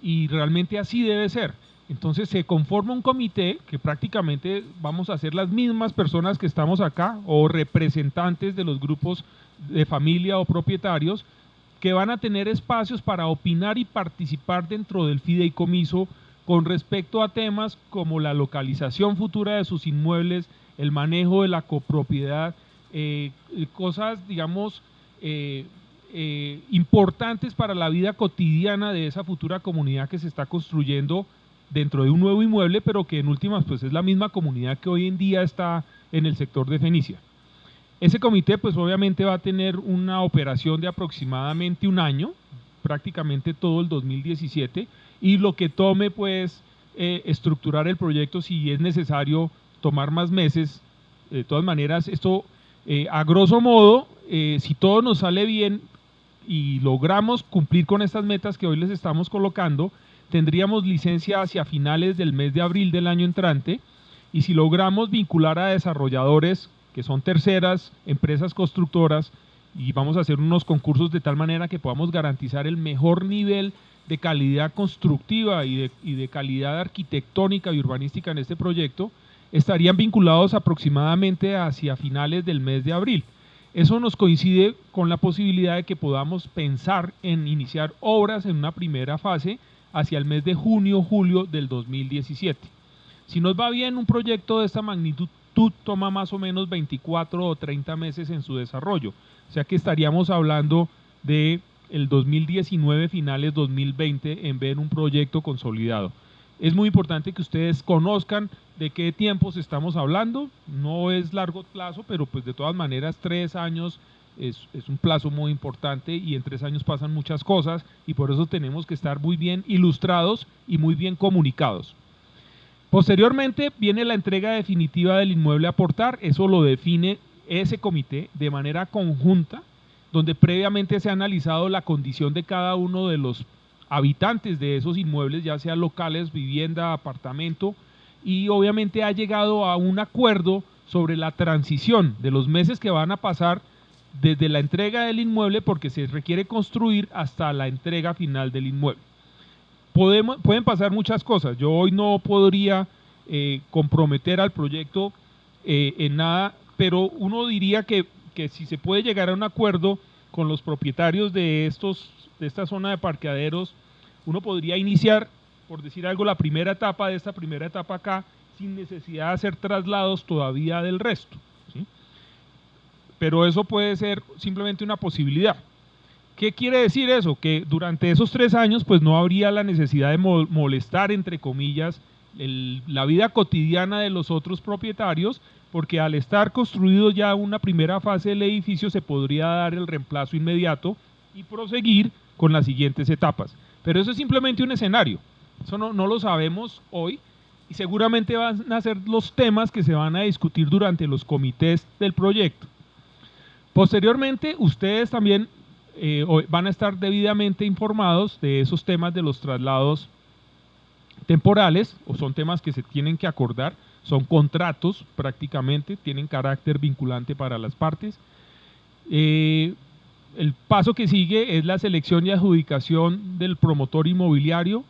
y realmente así debe ser. Entonces se conforma un comité que prácticamente vamos a ser las mismas personas que estamos acá o representantes de los grupos de familia o propietarios que van a tener espacios para opinar y participar dentro del fideicomiso con respecto a temas como la localización futura de sus inmuebles, el manejo de la copropiedad, cosas, digamos, importantes para la vida cotidiana de esa futura comunidad que se está construyendo dentro de un nuevo inmueble, pero que en últimas pues es la misma comunidad que hoy en día está en el sector de Fenicia. Ese comité pues obviamente va a tener una operación de aproximadamente un año, prácticamente todo el 2017, y lo que tome pues estructurar el proyecto, si es necesario tomar más meses. De todas maneras, esto a grosso modo, si todo nos sale bien y logramos cumplir con estas metas que hoy les estamos colocando, tendríamos licencia hacia finales del mes de abril del año entrante, y si logramos vincular a desarrolladores que son terceras, empresas constructoras, y vamos a hacer unos concursos de tal manera que podamos garantizar el mejor nivel de calidad constructiva y de calidad arquitectónica y urbanística en este proyecto, estarían vinculados aproximadamente hacia finales del mes de abril. Eso nos coincide con la posibilidad de que podamos pensar en iniciar obras en una primera fase hacia el mes de junio, julio del 2017. Si nos va bien, un proyecto de esta magnitud toma más o menos 24 o 30 meses en su desarrollo, o sea que estaríamos hablando de el 2019, finales 2020, en ver un proyecto consolidado. Es muy importante que ustedes conozcan de qué tiempos estamos hablando, no es largo plazo, pero pues de todas maneras 3 años es un plazo muy importante y en 3 años pasan muchas cosas y por eso tenemos que estar muy bien ilustrados y muy bien comunicados. Posteriormente viene la entrega definitiva del inmueble a aportar, eso lo define ese comité de manera conjunta, donde previamente se ha analizado la condición de cada uno de los habitantes de esos inmuebles, ya sea locales, vivienda, apartamento, y obviamente ha llegado a un acuerdo sobre la transición de los meses que van a pasar desde la entrega del inmueble, porque se requiere construir, hasta la entrega final del inmueble. Pueden pasar muchas cosas. Yo hoy no podría comprometer al proyecto en nada, pero uno diría que que si se puede llegar a un acuerdo con los propietarios de esta zona de parqueaderos, uno podría iniciar, por decir algo, la primera etapa de esta primera etapa acá, sin necesidad de hacer traslados todavía del resto, ¿sí? Pero eso puede ser simplemente una posibilidad. ¿Qué quiere decir eso? Que durante esos 3 años pues no habría la necesidad de molestar, entre comillas, la vida cotidiana de los otros propietarios, porque al estar construido ya una primera fase del edificio se podría dar el reemplazo inmediato y proseguir con las siguientes etapas. Pero eso es simplemente un escenario, eso no lo sabemos hoy y seguramente van a ser los temas que se van a discutir durante los comités del proyecto. Posteriormente, ustedes también van a estar debidamente informados de esos temas de los traslados temporales, o son temas que se tienen que acordar, son contratos prácticamente, tienen carácter vinculante para las partes. El paso que sigue es la selección y adjudicación del promotor inmobiliario,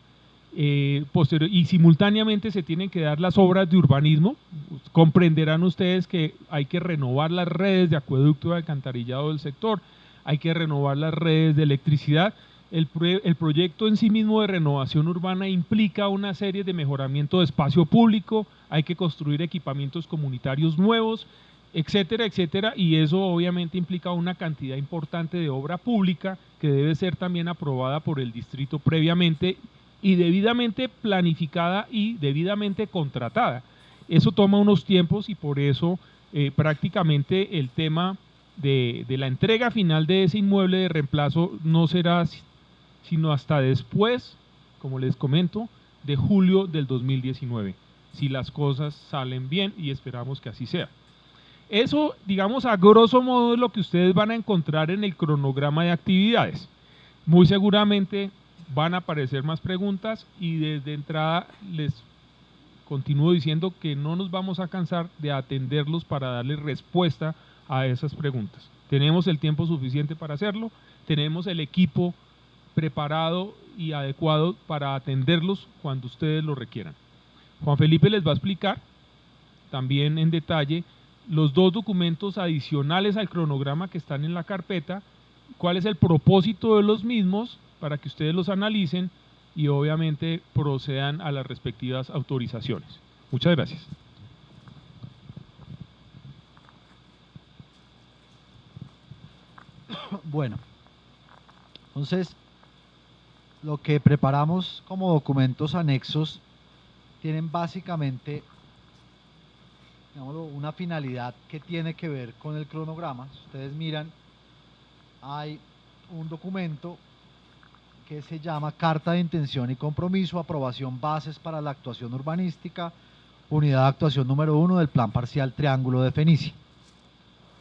y simultáneamente se tienen que dar las obras de urbanismo. Comprenderán ustedes que hay que renovar las redes de acueducto y alcantarillado del sector, hay que renovar las redes de electricidad. El proyecto en sí mismo de renovación urbana implica una serie de mejoramiento de espacio público, hay que construir equipamientos comunitarios nuevos, etcétera, etcétera, y eso obviamente implica una cantidad importante de obra pública que debe ser también aprobada por el distrito previamente y debidamente planificada y debidamente contratada. Eso toma unos tiempos y por eso prácticamente el tema de la entrega final de ese inmueble de reemplazo no será sino hasta después, como les comento, de julio del 2019, si las cosas salen bien y esperamos que así sea. Eso, digamos, a grosso modo es lo que ustedes van a encontrar en el cronograma de actividades. Muy seguramente van a aparecer más preguntas y desde entrada les continúo diciendo que no nos vamos a cansar de atenderlos para darles respuesta a esas preguntas. Tenemos el tiempo suficiente para hacerlo, tenemos el equipo preparado y adecuado para atenderlos cuando ustedes lo requieran. Juan Felipe les va a explicar también en detalle los 2 documentos adicionales al cronograma que están en la carpeta, cuál es el propósito de los mismos para que ustedes los analicen y obviamente procedan a las respectivas autorizaciones. Muchas gracias. Bueno, entonces lo que preparamos como documentos anexos tienen básicamente, digámoslo, una finalidad que tiene que ver con el cronograma. Si ustedes miran, hay un documento que se llama Carta de Intención y Compromiso, aprobación bases para la actuación urbanística, unidad de actuación número 1 del Plan Parcial Triángulo de Fenicia.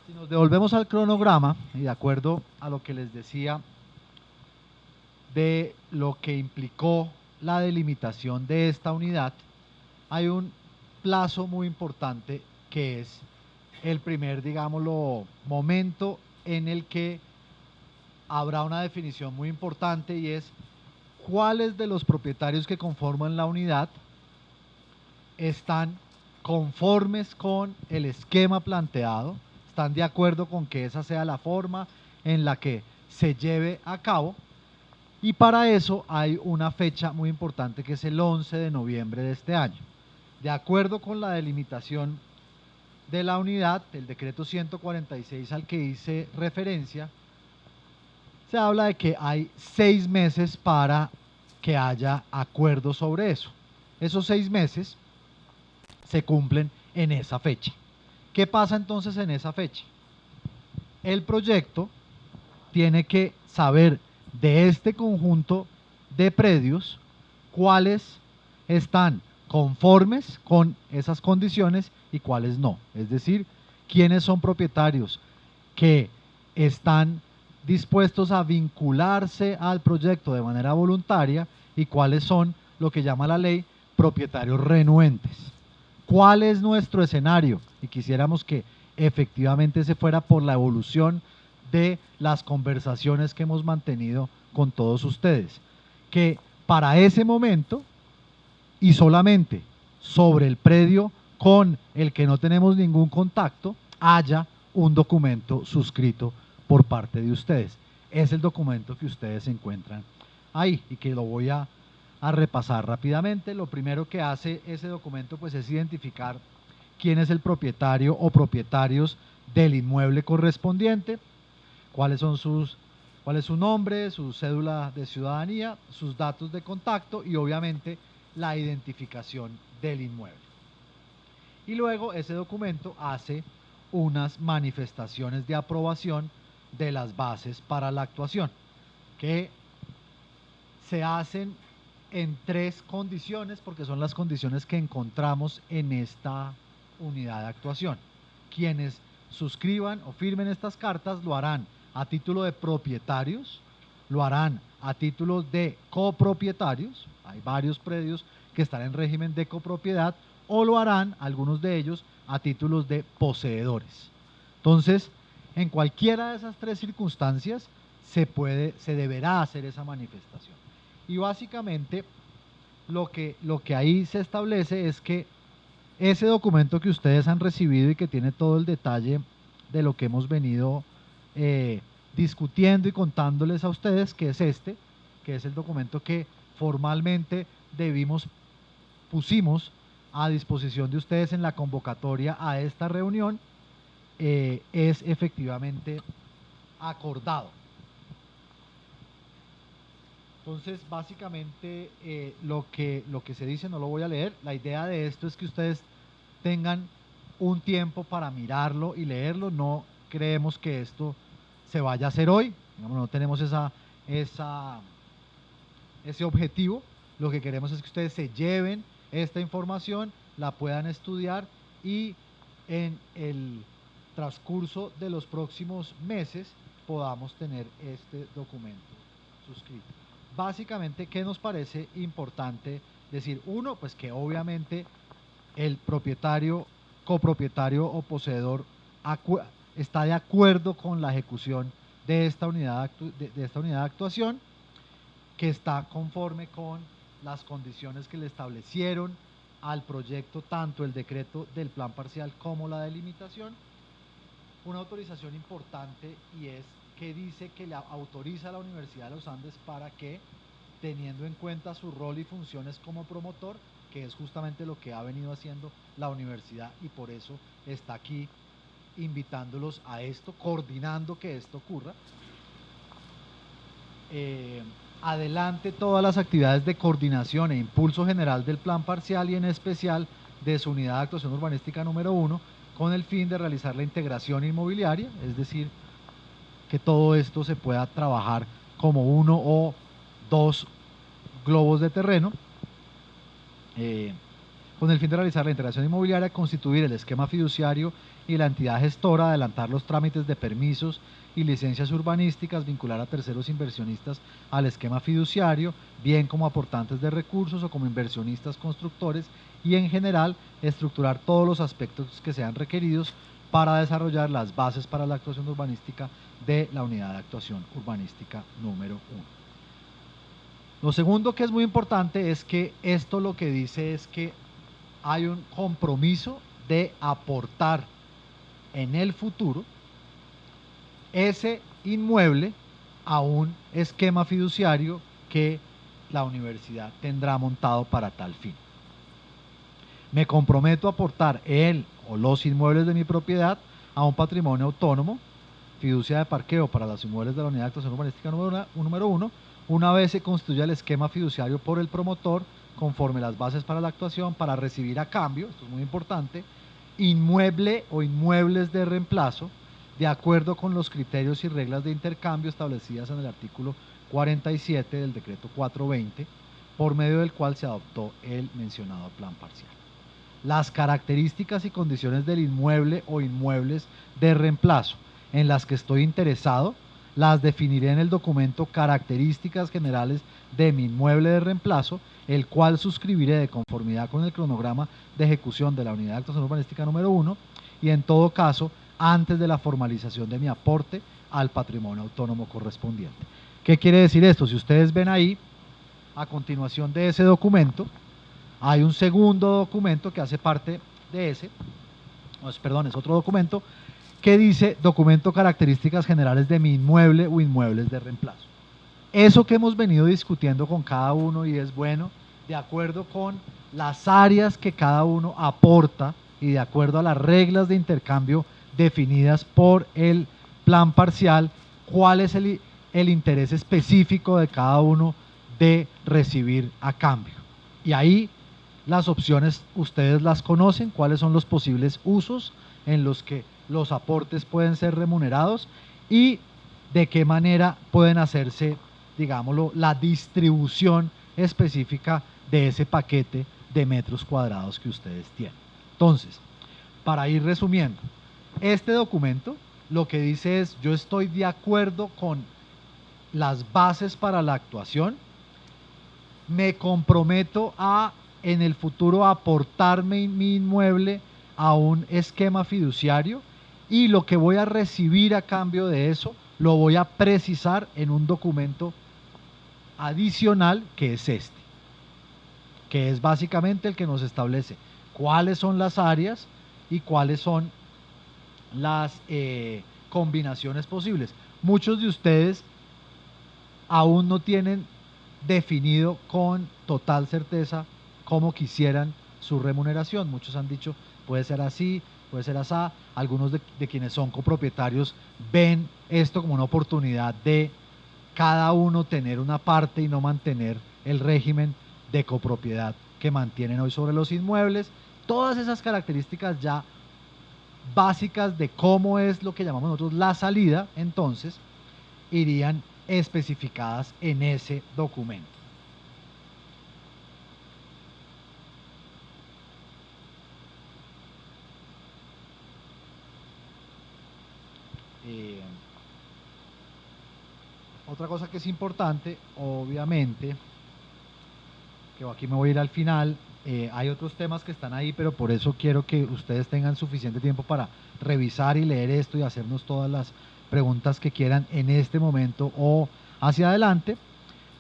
Si nos devolvemos al cronograma, y de acuerdo a lo que les decía de lo que implicó la delimitación de esta unidad, hay un plazo muy importante que es el primer, digámoslo, momento en el que habrá una definición muy importante y es cuáles de los propietarios que conforman la unidad están conformes con el esquema planteado, están de acuerdo con que esa sea la forma en la que se lleve a cabo, y para eso hay una fecha muy importante que es el 11 de noviembre de este año. De acuerdo con la delimitación de la unidad, el decreto 146 al que hice referencia, se habla de que hay 6 meses para que haya acuerdo sobre eso. Esos 6 meses se cumplen en esa fecha. ¿Qué pasa entonces en esa fecha? El proyecto tiene que saber de este conjunto de predios cuáles están conformes con esas condiciones y cuáles no. Es decir, quiénes son propietarios que están dispuestos a vincularse al proyecto de manera voluntaria y cuáles son lo que llama la ley propietarios renuentes. ¿Cuál es nuestro escenario? Y quisiéramos que efectivamente se fuera por la evolución de las conversaciones que hemos mantenido con todos ustedes, que para ese momento y solamente sobre el predio con el que no tenemos ningún contacto haya un documento suscrito por parte de ustedes. Es el documento que ustedes encuentran ahí y que lo voy a repasar rápidamente. Lo primero que hace ese documento pues es identificar quién es el propietario o propietarios del inmueble correspondiente, cuál es su nombre, su cédula de ciudadanía, sus datos de contacto y obviamente la identificación del inmueble. Y luego ese documento hace unas manifestaciones de aprobación de las bases para la actuación, que se hacen en 3 condiciones, porque son las condiciones que encontramos en esta unidad de actuación. Quienes suscriban o firmen estas cartas lo harán a título de propietarios, lo harán a título de copropietarios, hay varios predios que están en régimen de copropiedad, o lo harán, algunos de ellos, a títulos de poseedores. Entonces, en cualquiera de esas 3 circunstancias se deberá hacer esa manifestación. Y básicamente lo que ahí se establece es que ese documento que ustedes han recibido y que tiene todo el detalle de lo que hemos venido discutiendo y contándoles a ustedes, que es este, que es el documento que formalmente pusimos a disposición de ustedes en la convocatoria a esta reunión, es efectivamente acordado. Entonces, básicamente, lo que se dice, no lo voy a leer, la idea de esto es que ustedes tengan un tiempo para mirarlo y leerlo. No creemos que esto se vaya a hacer hoy, digamos, no tenemos ese objetivo. Lo que queremos es que ustedes se lleven esta información, la puedan estudiar y en el transcurso de los próximos meses podamos tener este documento suscrito. Básicamente, ¿qué nos parece importante decir? Uno, pues que obviamente el propietario, copropietario o poseedor está de acuerdo con la ejecución de esta unidad de actuación, que está conforme con las condiciones que le establecieron al proyecto, tanto el decreto del plan parcial como la delimitación. Una autorización importante, y es que dice que le autoriza a la Universidad de los Andes para que, teniendo en cuenta su rol y funciones como promotor, que es justamente lo que ha venido haciendo la universidad, y por eso está aquí invitándolos a esto, coordinando que esto ocurra, adelante todas las actividades de coordinación e impulso general del plan parcial y en especial de su unidad de actuación urbanística número 1, con el fin de realizar la integración inmobiliaria, es decir, que todo esto se pueda trabajar como 1 o 2 globos de terreno, con el fin de realizar la integración inmobiliaria, constituir el esquema fiduciario y la entidad gestora, adelantar los trámites de permisos y licencias urbanísticas, vincular a terceros inversionistas al esquema fiduciario, bien como aportantes de recursos o como inversionistas constructores, y en general estructurar todos los aspectos que sean requeridos para desarrollar las bases para la actuación urbanística de la unidad de actuación urbanística número 1. Lo segundo que es muy importante es que esto lo que dice es que hay un compromiso de aportar en el futuro ese inmueble a un esquema fiduciario que la universidad tendrá montado para tal fin. Me comprometo a aportar el o los inmuebles de mi propiedad a un patrimonio autónomo, fiducia de parqueo para los inmuebles de la unidad de actuación urbanística número 1, una vez se construya el esquema fiduciario por el promotor, conforme las bases para la actuación, para recibir a cambio, esto es muy importante, inmueble o inmuebles de reemplazo, de acuerdo con los criterios y reglas de intercambio establecidas en el artículo 47 del decreto 420, por medio del cual se adoptó el mencionado plan parcial. Las características y condiciones del inmueble o inmuebles de reemplazo en las que estoy interesado, las definiré en el documento Características Generales de mi inmueble de reemplazo, el cual suscribiré de conformidad con el cronograma de ejecución de la unidad de actuación urbanística número 1 y en todo caso antes de la formalización de mi aporte al patrimonio autónomo correspondiente. ¿Qué quiere decir esto? Si ustedes ven ahí, a continuación de ese documento, hay un segundo documento que hace parte de ese, perdón, es otro documento que dice documento características generales de mi inmueble o inmuebles de reemplazo. Eso que hemos venido discutiendo con cada uno y es bueno, de acuerdo con las áreas que cada uno aporta y de acuerdo a las reglas de intercambio definidas por el plan parcial, cuál es el interés específico de cada uno de recibir a cambio. Y ahí las opciones ustedes las conocen, cuáles son los posibles usos en los que los aportes pueden ser remunerados y de qué manera pueden hacerse, digámoslo, la distribución específica de ese paquete de metros cuadrados que ustedes tienen. Entonces, para ir resumiendo, este documento lo que dice es: yo estoy de acuerdo con las bases para la actuación, me comprometo a en el futuro aportar mi inmueble a un esquema fiduciario y lo que voy a recibir a cambio de eso lo voy a precisar en un documento adicional que es este, que es básicamente el que nos establece cuáles son las áreas y cuáles son las combinaciones posibles. Muchos de ustedes aún no tienen definido con total certeza cómo quisieran su remuneración. Muchos han dicho puede ser así, puede ser así. Algunos de quienes son copropietarios ven esto como una oportunidad de cada uno tener una parte y no mantener el régimen de copropiedad que mantienen hoy sobre los inmuebles. Todas esas características ya básicas de cómo es lo que llamamos nosotros la salida, entonces irían especificadas en ese documento. Otra cosa que es importante, obviamente, que aquí me voy a ir al final, hay otros temas que están ahí, pero por eso quiero que ustedes tengan suficiente tiempo para revisar y leer esto y hacernos todas las preguntas que quieran en este momento o hacia adelante,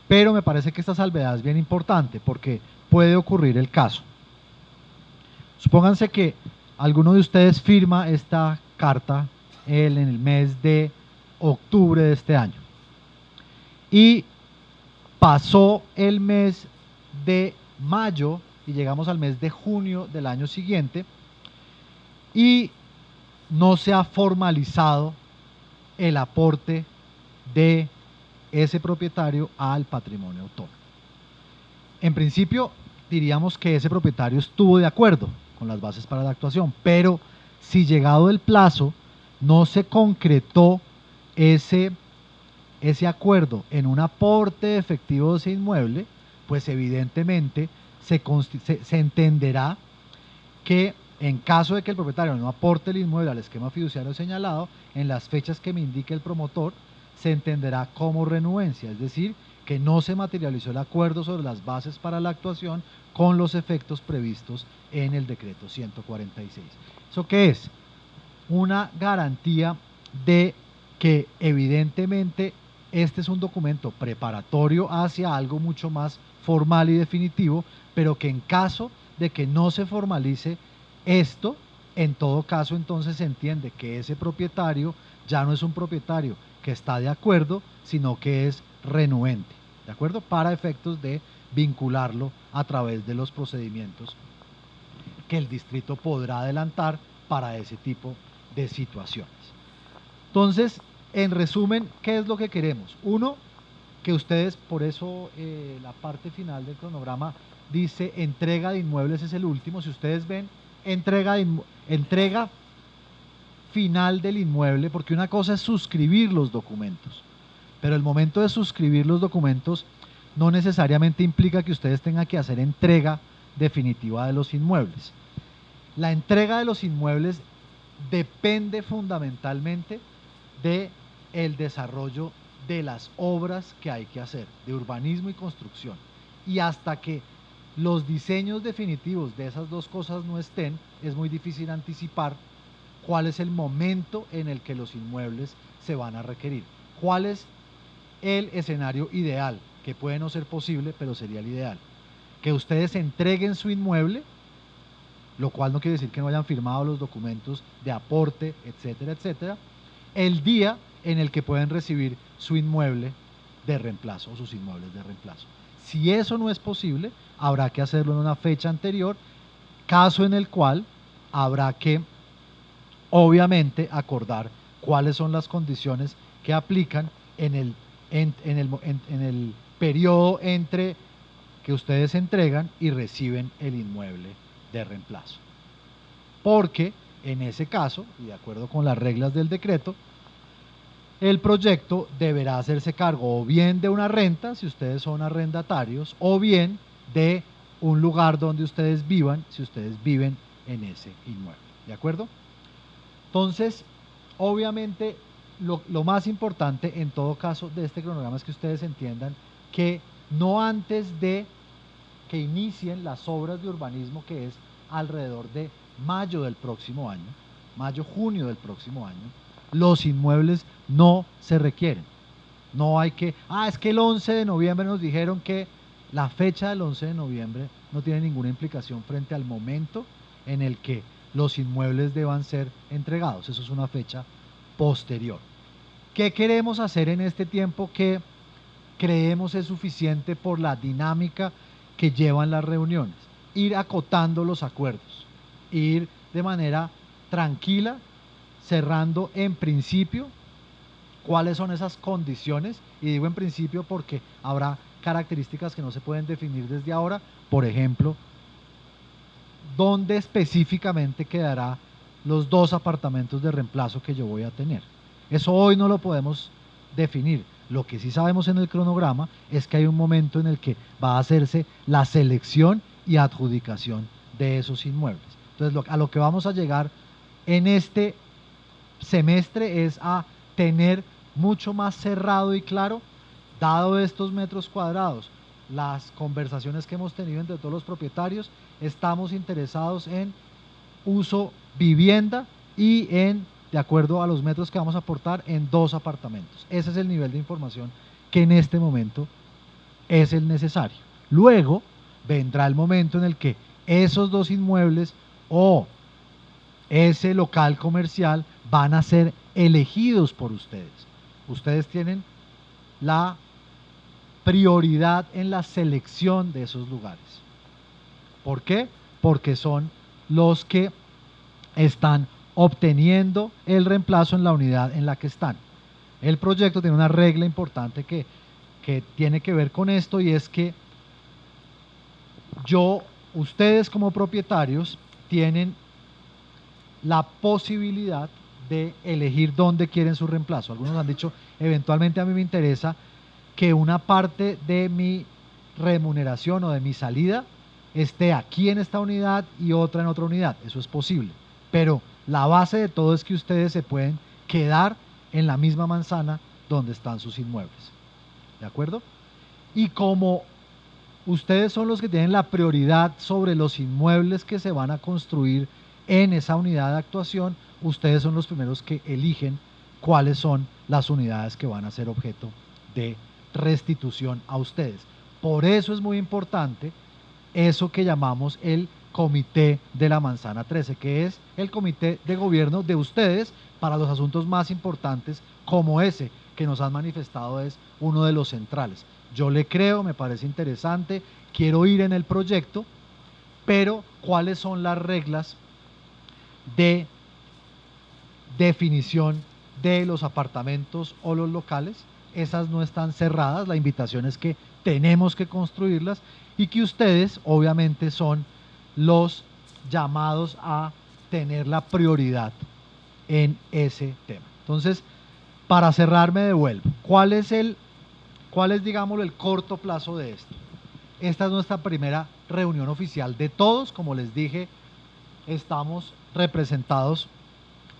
pero me parece que esta salvedad es bien importante porque puede ocurrir el caso. Supónganse que alguno de ustedes firma esta carta en el mes de octubre de este año y pasó el mes de mayo y llegamos al mes de junio del año siguiente y no se ha formalizado el aporte de ese propietario al patrimonio autónomo. En principio diríamos que ese propietario estuvo de acuerdo con las bases para la actuación, pero si llegado el plazo no se concretó ese acuerdo en un aporte efectivo de ese inmueble, pues evidentemente se entenderá que en caso de que el propietario no aporte el inmueble al esquema fiduciario señalado, en las fechas que me indique el promotor, se entenderá como renuencia, es decir, que no se materializó el acuerdo sobre las bases para la actuación con los efectos previstos en el decreto 146. ¿Eso qué es? Una garantía de que evidentemente este es un documento preparatorio hacia algo mucho más formal y definitivo, pero que en caso de que no se formalice esto, en todo caso entonces se entiende que ese propietario ya no es un propietario que está de acuerdo, sino que es renuente, ¿de acuerdo? Para efectos de vincularlo a través de los procedimientos que el distrito podrá adelantar para ese tipo de situaciones. Entonces, en resumen, ¿qué es lo que queremos? Uno, que ustedes, por eso la parte final del cronograma dice entrega de inmuebles es el último. Si ustedes ven entrega final del inmueble, porque una cosa es suscribir los documentos, pero el momento de suscribir los documentos no necesariamente implica que ustedes tengan que hacer entrega definitiva de los inmuebles. La entrega de los inmuebles depende fundamentalmente del desarrollo de las obras que hay que hacer, de urbanismo y construcción. Y hasta que los diseños definitivos de esas dos cosas no estén, es muy difícil anticipar cuál es el momento en el que los inmuebles se van a requerir. ¿Cuál es el escenario ideal? Que puede no ser posible, pero sería el ideal. Que ustedes entreguen su inmueble lo cual no quiere decir que no hayan firmado los documentos de aporte, etcétera, etcétera, el día en el que pueden recibir su inmueble de reemplazo o sus inmuebles de reemplazo. Si eso no es posible, habrá que hacerlo en una fecha anterior, caso en el cual habrá que, obviamente, acordar cuáles son las condiciones que aplican en el periodo entre que ustedes entregan y reciben el inmueble de reemplazo. Porque en ese caso, y de acuerdo con las reglas del decreto, el proyecto deberá hacerse cargo o bien de una renta, si ustedes son arrendatarios, o bien de un lugar donde ustedes vivan, si ustedes viven en ese inmueble. ¿De acuerdo? Entonces, obviamente, lo más importante en todo caso de este cronograma es que ustedes entiendan que no antes de que inicien las obras de urbanismo, que es alrededor de mayo del próximo año, mayo-junio del próximo año, los inmuebles no se requieren. No hay que, es que el 11 de noviembre nos dijeron que la fecha del 11 de noviembre no tiene ninguna implicación frente al momento en el que los inmuebles deban ser entregados. Eso es una fecha posterior. ¿Qué queremos hacer en este tiempo que creemos es suficiente por la dinámica que llevan las reuniones? Ir acotando los acuerdos, ir de manera tranquila, cerrando en principio cuáles son esas condiciones, y digo en principio porque habrá características que no se pueden definir desde ahora, por ejemplo, dónde específicamente quedará los 2 apartamentos de reemplazo que yo voy a tener. Eso hoy no lo podemos definir. Lo que sí sabemos en el cronograma es que hay un momento en el que va a hacerse la selección y adjudicación de esos inmuebles. Entonces, a lo que vamos a llegar en este semestre es a tener mucho más cerrado y claro, dado estos metros cuadrados, las conversaciones que hemos tenido entre todos los propietarios, estamos interesados en uso vivienda y de acuerdo a los metros que vamos a aportar, en 2 apartamentos. Ese es el nivel de información que en este momento es el necesario. Luego vendrá el momento en el que esos 2 inmuebles o ese local comercial van a ser elegidos por ustedes. Ustedes tienen la prioridad en la selección de esos lugares. ¿Por qué? Porque son los que están obteniendo el reemplazo en la unidad en la que están. El proyecto tiene una regla importante que tiene que ver con esto, y es que ustedes como propietarios tienen la posibilidad de elegir dónde quieren su reemplazo. Algunos han dicho, eventualmente a mí me interesa que una parte de mi remuneración o de mi salida esté aquí en esta unidad y otra en otra unidad. Eso es posible, pero la base de todo es que ustedes se pueden quedar en la misma manzana donde están sus inmuebles. ¿De acuerdo? Y como ustedes son los que tienen la prioridad sobre los inmuebles que se van a construir en esa unidad de actuación, ustedes son los primeros que eligen cuáles son las unidades que van a ser objeto de restitución a ustedes. Por eso es muy importante eso que llamamos el Comité de la Manzana 13, que es el comité de gobierno de ustedes para los asuntos más importantes, como ese que nos han manifestado es uno de los centrales. Yo le creo, me parece interesante, quiero ir en el proyecto, pero ¿cuáles son las reglas de definición de los apartamentos o los locales? Esas no están cerradas, la invitación es que tenemos que construirlas y que ustedes obviamente son los llamados a tener la prioridad en ese tema. Entonces, para cerrar me devuelvo. ¿Cuál es digámoslo, el corto plazo de esto? Esta es nuestra primera reunión oficial de todos. Como les dije, estamos representados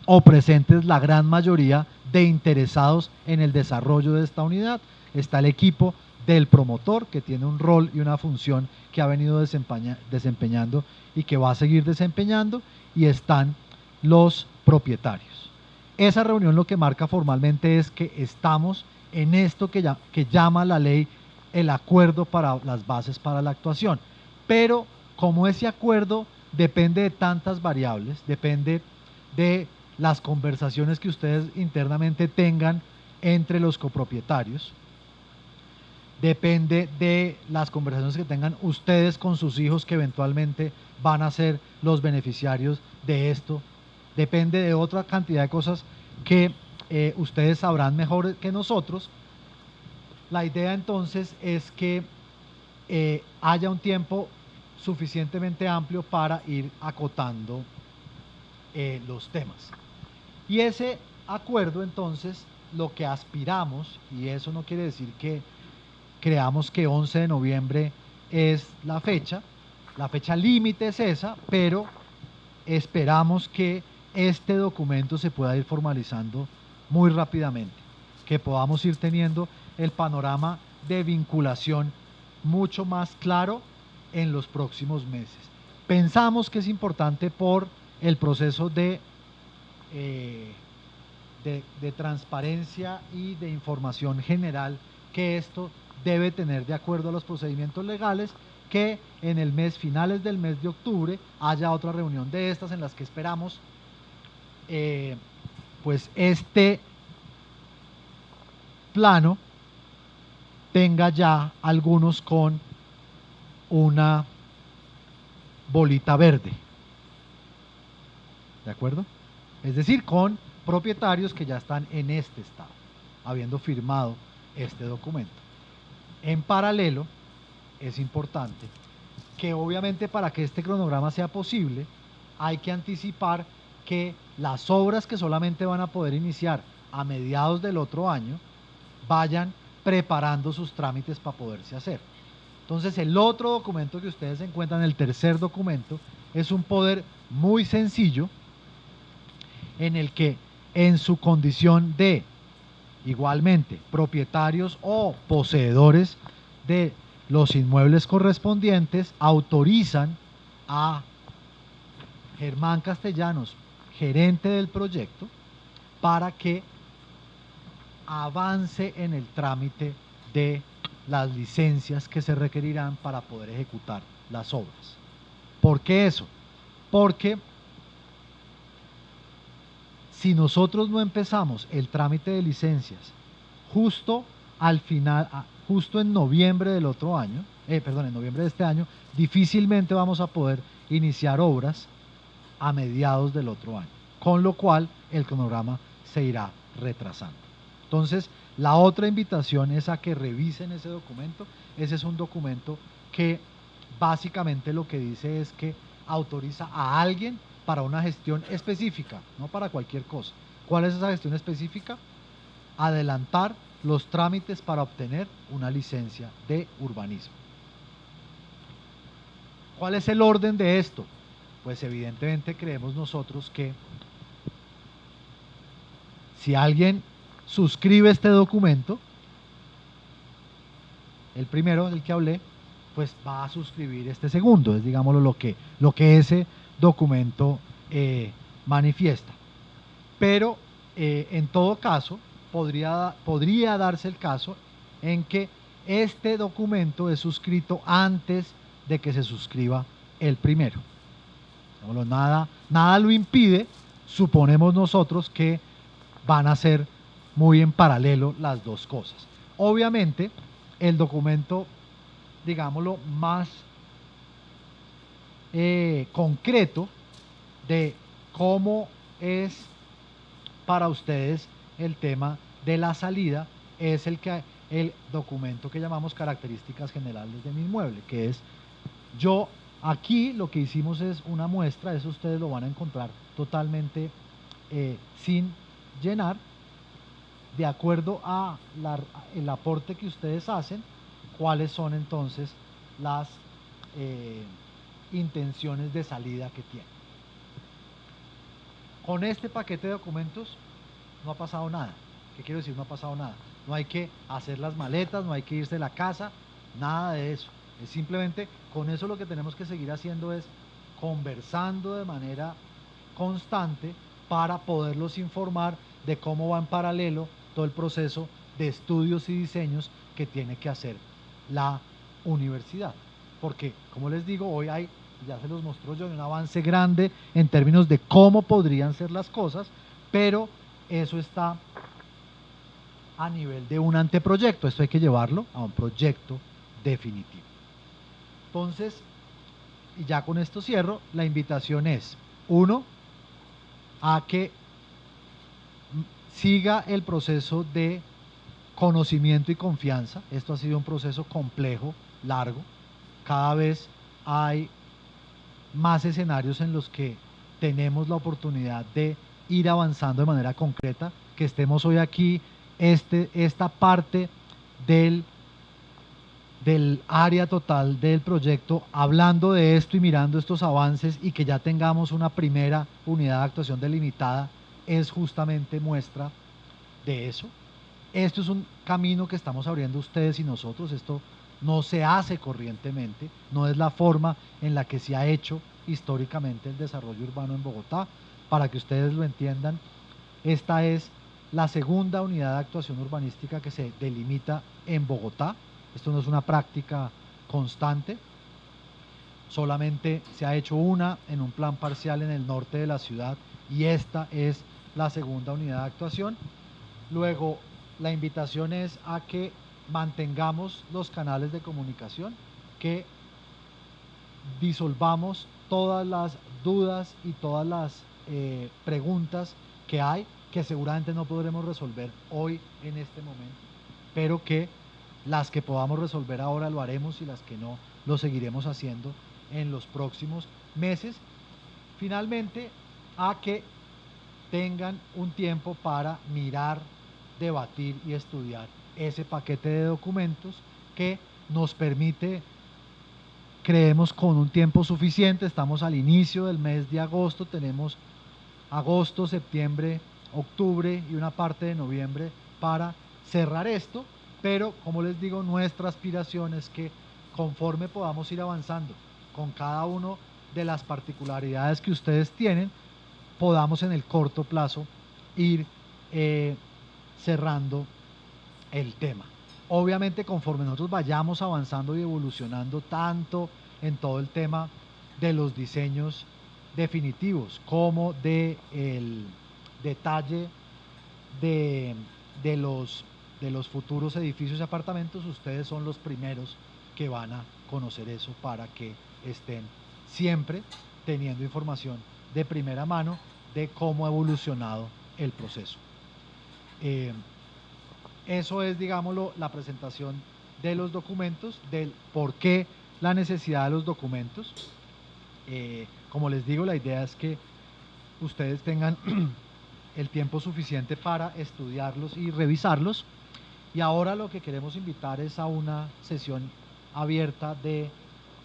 o presentes la gran mayoría de interesados en el desarrollo de esta unidad. Está el equipo del promotor, que tiene un rol y una función que ha venido desempeñando y que va a seguir desempeñando, y están los propietarios. Esa reunión lo que marca formalmente es que estamos en esto que llama la ley el acuerdo para las bases para la actuación, pero como ese acuerdo depende de tantas variables, depende de las conversaciones que ustedes internamente tengan entre los copropietarios, depende de las conversaciones que tengan ustedes con sus hijos que eventualmente van a ser los beneficiarios de esto, depende de otra cantidad de cosas que ustedes sabrán mejor que nosotros. La idea entonces es que haya un tiempo suficientemente amplio para ir acotando los temas. Y ese acuerdo entonces lo que aspiramos, y eso no quiere decir que creamos que 11 de noviembre es la fecha límite es esa, pero esperamos que este documento se pueda ir formalizando muy rápidamente, que podamos ir teniendo el panorama de vinculación mucho más claro en los próximos meses. Pensamos que es importante por el proceso de transparencia y de información general que esto debe tener de acuerdo a los procedimientos legales, que en el mes, finales del mes de octubre, haya otra reunión de estas en las que esperamos pues este plano tenga ya algunos con una bolita verde, ¿de acuerdo? Es decir, con propietarios que ya están en este estado, habiendo firmado este documento. En paralelo, es importante que obviamente para que este cronograma sea posible, hay que anticipar que las obras que solamente van a poder iniciar a mediados del otro año, vayan preparando sus trámites para poderse hacer. Entonces el otro documento que ustedes encuentran, el tercer documento, es un poder muy sencillo en el que en su condición de igualmente propietarios o poseedores de los inmuebles correspondientes, autorizan a Germán Castellanos, gerente del proyecto, para que avance en el trámite de las licencias que se requerirán para poder ejecutar las obras. ¿Por qué eso? Porque si nosotros no empezamos el trámite de licencias justo al final, justo en noviembre del otro año, en noviembre de este año, difícilmente vamos a poder iniciar obras a mediados del otro año, con lo cual el cronograma se irá retrasando. Entonces, la otra invitación es a que revisen ese documento. Ese es un documento que básicamente lo que dice es que autoriza a alguien para una gestión específica, no para cualquier cosa. ¿Cuál es esa gestión específica? Adelantar los trámites para obtener una licencia de urbanismo. ¿Cuál es el orden de esto? Pues evidentemente creemos nosotros que si alguien suscribe este documento, el primero del que hablé, pues va a suscribir este segundo, es digámoslo lo que ese documento manifiesta. Pero en todo caso, podría darse el caso en que este documento es suscrito antes de que se suscriba el primero. Nada lo impide, suponemos nosotros que van a ser muy en paralelo las dos cosas. Obviamente, el documento, digámoslo, más concreto de cómo es para ustedes el tema de la salida es el documento que llamamos características generales de mi inmueble, que es aquí lo que hicimos es una muestra, eso ustedes lo van a encontrar totalmente sin llenar, de acuerdo a el aporte que ustedes hacen, cuáles son entonces las intenciones de salida que tienen. Con este paquete de documentos no ha pasado nada. ¿Qué quiero decir? No ha pasado nada. No hay que hacer las maletas, no hay que irse de la casa, nada de eso. Es simplemente con eso lo que tenemos que seguir haciendo es conversando de manera constante para poderlos informar de cómo va en paralelo todo el proceso de estudios y diseños que tiene que hacer la universidad. Porque, como les digo, hoy hay ya se los mostró yo, un avance grande en términos de cómo podrían ser las cosas, pero eso está a nivel de un anteproyecto, esto hay que llevarlo a un proyecto definitivo. Entonces, y ya con esto cierro, la invitación es, uno, a que siga el proceso de conocimiento y confianza. Esto ha sido un proceso complejo, largo, cada vez hay más escenarios en los que tenemos la oportunidad de ir avanzando de manera concreta, que estemos hoy aquí, esta parte del área total del proyecto, hablando de esto y mirando estos avances y que ya tengamos una primera unidad de actuación delimitada, es justamente muestra de eso. Esto es un camino que estamos abriendo ustedes y nosotros, esto no se hace corrientemente, no es la forma en la que se ha hecho históricamente el desarrollo urbano en Bogotá. Para que ustedes lo entiendan, esta es la segunda unidad de actuación urbanística que se delimita en Bogotá. Esto no es una práctica constante, solamente se ha hecho una en un plan parcial en el norte de la ciudad y esta es la segunda unidad de actuación. Luego, la invitación es a que mantengamos los canales de comunicación, que disolvamos todas las dudas y todas las preguntas que hay, que seguramente no podremos resolver hoy en este momento, pero que las que podamos resolver ahora lo haremos y las que no lo seguiremos haciendo en los próximos meses. Finalmente, a que tengan un tiempo para mirar, debatir y estudiar ese paquete de documentos que nos permite, creemos, con un tiempo suficiente. Estamos al inicio del mes de agosto, tenemos agosto, septiembre, octubre y una parte de noviembre para cerrar esto, pero como les digo, nuestra aspiración es que conforme podamos ir avanzando con cada una de las particularidades que ustedes tienen, podamos en el corto plazo ir cerrando el tema. Obviamente, conforme nosotros vayamos avanzando y evolucionando tanto en todo el tema de los diseños definitivos como de el detalle de los futuros edificios y apartamentos, ustedes son los primeros que van a conocer eso para que estén siempre teniendo información de primera mano de cómo ha evolucionado el proceso. Eso es, digámoslo, la presentación de los documentos, del por qué la necesidad de los documentos. Como les digo, la idea es que ustedes tengan el tiempo suficiente para estudiarlos y revisarlos. Y ahora lo que queremos invitar es a una sesión abierta de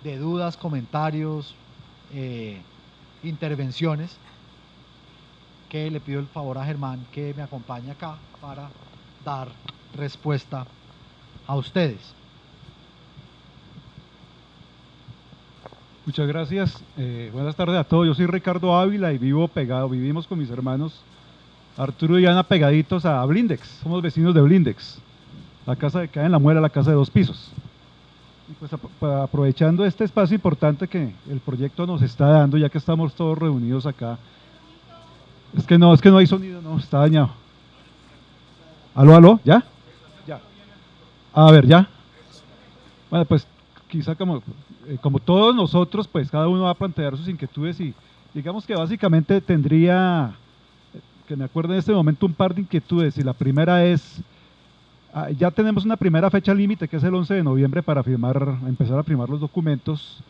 dudas, comentarios, intervenciones, que le pido el favor a Germán que me acompañe acá para dar respuesta a ustedes. Muchas gracias. Buenas tardes a todos. Yo soy Ricardo Ávila y vivimos con mis hermanos Arturo y Ana pegaditos a Blindex. Somos vecinos de Blindex. La casa que cae en La Muela, la casa de 2 pisos. Y pues aprovechando este espacio importante que el proyecto nos está dando, ya que estamos todos reunidos acá. Es que no hay sonido, no, está dañado. ¿Aló? ¿Ya? Ya. A ver, ¿ya? Bueno, pues quizá como todos nosotros, pues cada uno va a plantear sus inquietudes y digamos que básicamente tendría, que me acuerdo en este momento, un par de inquietudes. Y la primera es, ya tenemos una primera fecha límite que es el 11 de noviembre para empezar a firmar los documentos,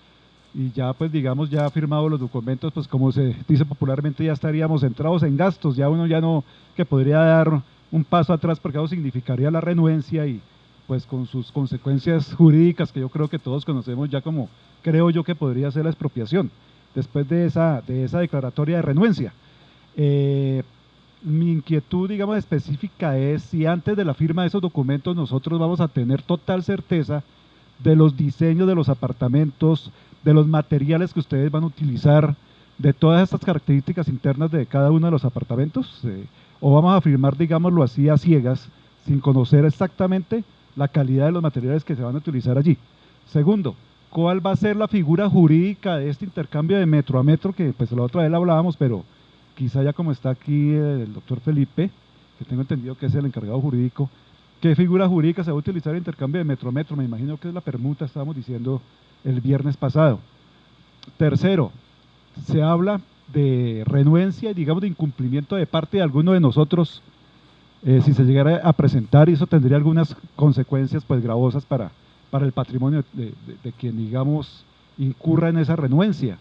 y ya pues digamos ya firmados los documentos, pues como se dice popularmente, ya estaríamos entrados en gastos, ya uno ya no, que podría dar un paso atrás porque eso significaría la renuencia y pues con sus consecuencias jurídicas que yo creo que todos conocemos ya, como creo yo que podría ser la expropiación después de esa declaratoria de renuencia. Mi inquietud, digamos, específica es si antes de la firma de esos documentos nosotros vamos a tener total certeza de los diseños de los apartamentos, de los materiales que ustedes van a utilizar, de todas estas características internas de cada uno de los apartamentos, o vamos a firmar, digámoslo así, a ciegas, sin conocer exactamente la calidad de los materiales que se van a utilizar allí. Segundo, ¿cuál va a ser la figura jurídica de este intercambio de metro a metro? Que pues la otra vez la hablábamos, pero quizá ya como está aquí el doctor Felipe, que tengo entendido que es el encargado jurídico, ¿qué figura jurídica se va a utilizar el intercambio de metro a metro? Me imagino que es la permuta, estábamos diciendo el viernes pasado. Tercero, se habla de renuencia y digamos de incumplimiento de parte de alguno de nosotros, si se llegara a presentar, y eso tendría algunas consecuencias pues gravosas para el patrimonio de quien digamos incurra en esa renuencia.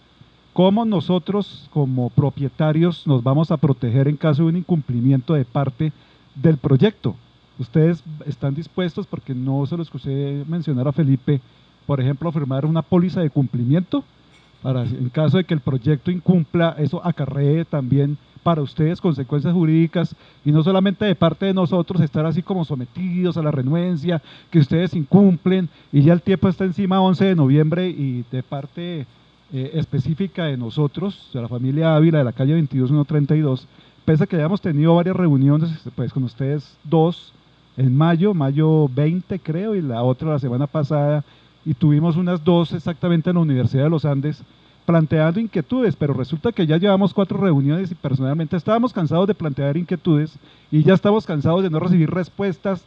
¿Cómo nosotros como propietarios nos vamos a proteger en caso de un incumplimiento de parte del proyecto? ¿Ustedes están dispuestos, porque no se lo escuché mencionar a Felipe, por ejemplo, a firmar una póliza de cumplimiento? Para, en caso de que el proyecto incumpla, eso acarree también para ustedes consecuencias jurídicas, y no solamente de parte de nosotros estar así como sometidos a la renuencia, que ustedes incumplen, y ya el tiempo está encima, 11 de noviembre, y de parte específica de nosotros, de la familia Ávila, de la calle 22132, pese a que hayamos tenido varias reuniones pues con ustedes dos, en mayo 20 creo, y la otra la semana pasada, y tuvimos unas dos exactamente en la Universidad de los Andes, planteando inquietudes, pero resulta que ya llevamos 4 reuniones y personalmente estábamos cansados de plantear inquietudes y ya estamos cansados de no recibir respuestas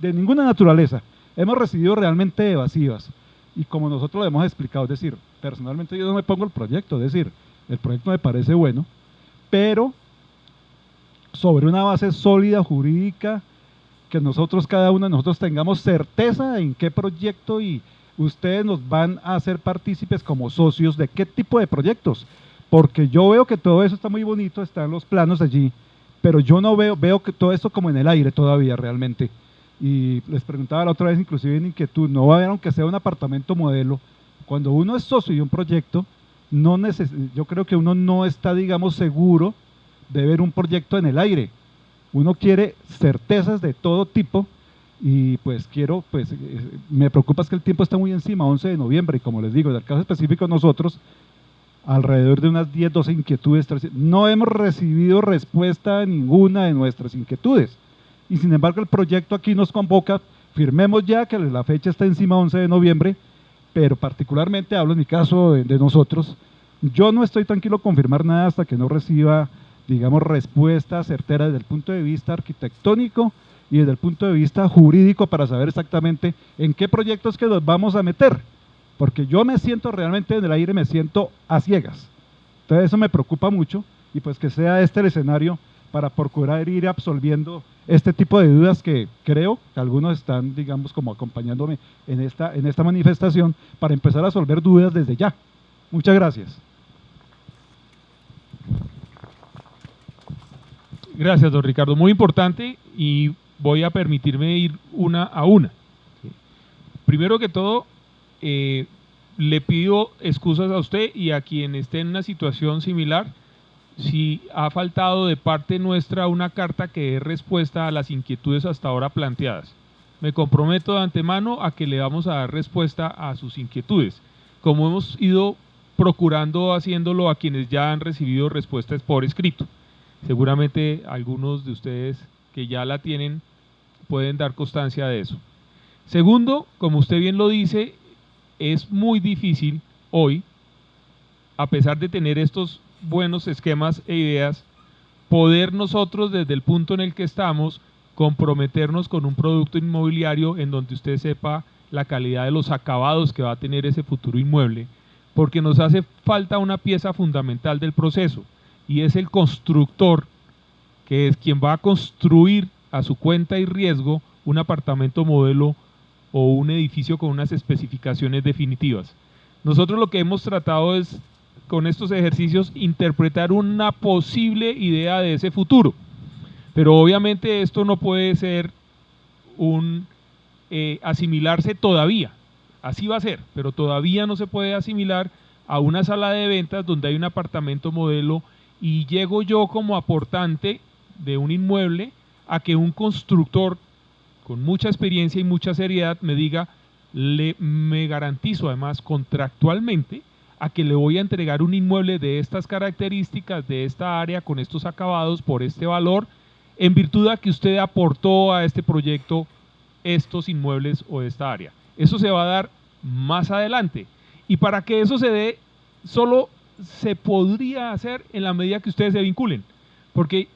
de ninguna naturaleza. Hemos recibido realmente evasivas, y como nosotros lo hemos explicado, es decir, personalmente yo no me pongo el proyecto, es decir, el proyecto me parece bueno, pero sobre una base sólida jurídica, que nosotros, cada uno de nosotros tengamos certeza en qué proyecto, y ustedes nos van a hacer partícipes como socios de qué tipo de proyectos, porque yo veo que todo eso está muy bonito, están los planos allí, pero yo no veo que todo esto como en el aire todavía realmente. Y les preguntaba la otra vez, inclusive en inquietud, no va a haber, aunque sea un apartamento modelo, cuando uno es socio de un proyecto, yo creo que uno no está, digamos, seguro de ver un proyecto en el aire. Uno quiere certezas de todo tipo, y pues me preocupa es que el tiempo está muy encima, 11 de noviembre, y como les digo, en el caso específico nosotros, alrededor de unas 10, 12 inquietudes, no hemos recibido respuesta a ninguna de nuestras inquietudes, y sin embargo el proyecto aquí nos convoca, firmemos ya, que la fecha está encima, 11 de noviembre, pero particularmente hablo en mi caso de nosotros, yo no estoy tranquilo con firmar nada hasta que no reciba, digamos, respuesta certera desde el punto de vista arquitectónico y desde el punto de vista jurídico, para saber exactamente en qué proyectos que nos vamos a meter, porque yo me siento realmente en el aire, me siento a ciegas. Entonces eso me preocupa mucho, y pues que sea este el escenario para procurar ir absolviendo este tipo de dudas que creo que algunos están, digamos, como acompañándome en esta manifestación, para empezar a resolver dudas desde ya. Muchas gracias. Gracias, don Ricardo. Muy importante, y voy a permitirme ir una a una. Primero que todo, le pido excusas a usted y a quien esté en una situación similar si ha faltado de parte nuestra una carta que dé respuesta a las inquietudes hasta ahora planteadas. Me comprometo de antemano a que le vamos a dar respuesta a sus inquietudes, como hemos ido procurando haciéndolo a quienes ya han recibido respuestas por escrito. Seguramente algunos de ustedes que ya la tienen pueden dar constancia de eso. Segundo, como usted bien lo dice, es muy difícil hoy, a pesar de tener estos buenos esquemas e ideas, poder nosotros desde el punto en el que estamos comprometernos con un producto inmobiliario en donde usted sepa la calidad de los acabados que va a tener ese futuro inmueble, porque nos hace falta una pieza fundamental del proceso, y es el constructor, que es quien va a construir a su cuenta y riesgo un apartamento modelo o un edificio con unas especificaciones definitivas. Nosotros lo que hemos tratado es, con estos ejercicios, interpretar una posible idea de ese futuro, pero obviamente esto no puede ser asimilarse todavía, así va a ser, pero todavía no se puede asimilar a una sala de ventas donde hay un apartamento modelo, y llego yo como aportante de un inmueble a que un constructor con mucha experiencia y mucha seriedad me diga, me garantizo además contractualmente a que le voy a entregar un inmueble de estas características, de esta área, con estos acabados, por este valor, en virtud de que usted aportó a este proyecto estos inmuebles o esta área. Eso se va a dar más adelante, Y para que eso se dé, solo se podría hacer en la medida que ustedes se vinculen, porque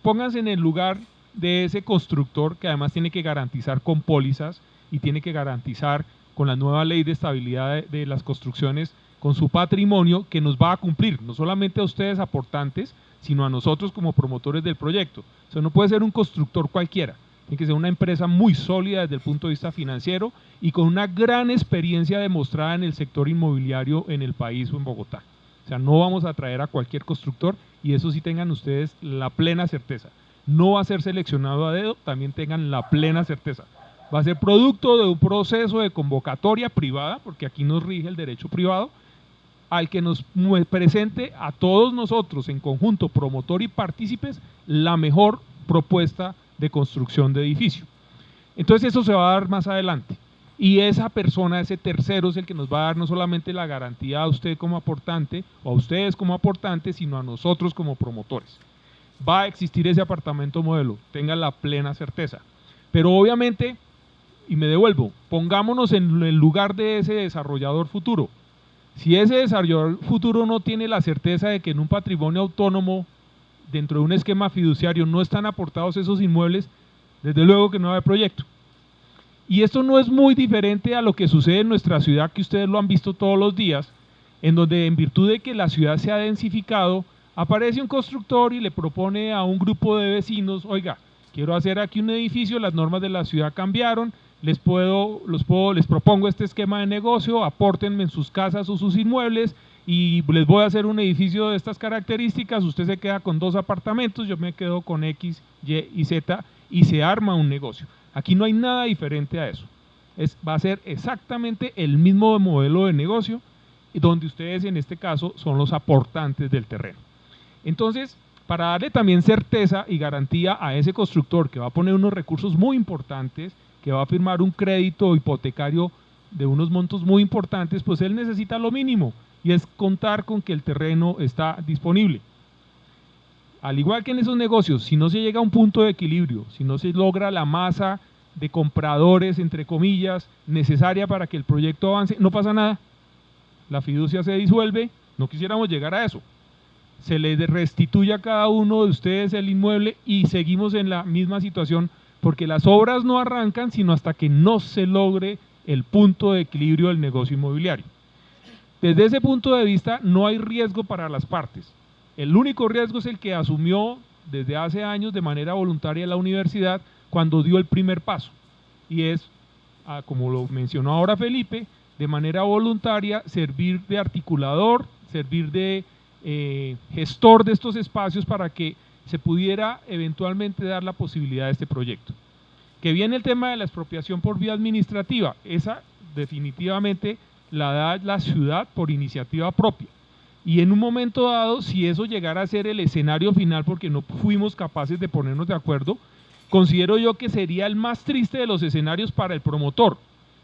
pónganse en el lugar de ese constructor que además tiene que garantizar con pólizas y tiene que garantizar con la nueva ley de estabilidad de las construcciones, con su patrimonio que nos va a cumplir, no solamente a ustedes aportantes, sino a nosotros como promotores del proyecto. O sea, no puede ser un constructor cualquiera, tiene que ser una empresa muy sólida desde el punto de vista financiero y con una gran experiencia demostrada en el sector inmobiliario en el país o en Bogotá. O sea, no vamos a traer a cualquier constructor y eso sí tengan ustedes la plena certeza. No va a ser seleccionado a dedo, también tengan la plena certeza. Va a ser producto de un proceso de convocatoria privada, porque aquí nos rige el derecho privado, al que nos presente a todos nosotros en conjunto, promotor y partícipes, la mejor propuesta de construcción de edificio. Entonces eso se va a dar más adelante. Y esa persona, ese tercero, es el que nos va a dar no solamente la garantía a usted como aportante, o a ustedes como aportantes, sino a nosotros como promotores. Va a existir ese apartamento modelo, tengan la plena certeza. Pero obviamente, y me devuelvo, pongámonos en el lugar de ese desarrollador futuro. Si ese desarrollador futuro no tiene la certeza de que en un patrimonio autónomo, dentro de un esquema fiduciario, no están aportados esos inmuebles, desde luego que no va a haber proyecto. Y esto no es muy diferente a lo que sucede en nuestra ciudad, que ustedes lo han visto todos los días, en donde en virtud de que la ciudad se ha densificado, aparece un constructor y le propone a un grupo de vecinos, oiga, quiero hacer aquí un edificio, las normas de la ciudad cambiaron, les propongo este esquema de negocio, apórtenme en sus casas o sus inmuebles y les voy a hacer un edificio de estas características, usted se queda con 2 apartamentos, yo me quedo con X, Y y Z y se arma un negocio. Aquí no hay nada diferente a eso. Va a ser exactamente el mismo modelo de negocio, donde ustedes en este caso son los aportantes del terreno. Entonces, para darle también certeza y garantía a ese constructor que va a poner unos recursos muy importantes, que va a firmar un crédito hipotecario de unos montos muy importantes, pues él necesita lo mínimo, y es contar con que el terreno está disponible. Al igual que en esos negocios, si no se llega a un punto de equilibrio, si no se logra la masa de compradores, entre comillas, necesaria para que el proyecto avance, no pasa nada. La fiducia se disuelve, no quisiéramos llegar a eso. Se le restituye a cada uno de ustedes el inmueble y seguimos en la misma situación, porque las obras no arrancan sino hasta que no se logre el punto de equilibrio del negocio inmobiliario. Desde ese punto de vista no hay riesgo para las partes. El único riesgo es el que asumió desde hace años de manera voluntaria la universidad cuando dio el primer paso, y es, como lo mencionó ahora Felipe, de manera voluntaria servir de articulador, servir de gestor de estos espacios para que se pudiera eventualmente dar la posibilidad de este proyecto. Que viene el tema de la expropiación por vía administrativa, esa definitivamente la da la ciudad por iniciativa propia. Y en un momento dado, si eso llegara a ser el escenario final porque no fuimos capaces de ponernos de acuerdo, considero yo que sería el más triste de los escenarios para el promotor,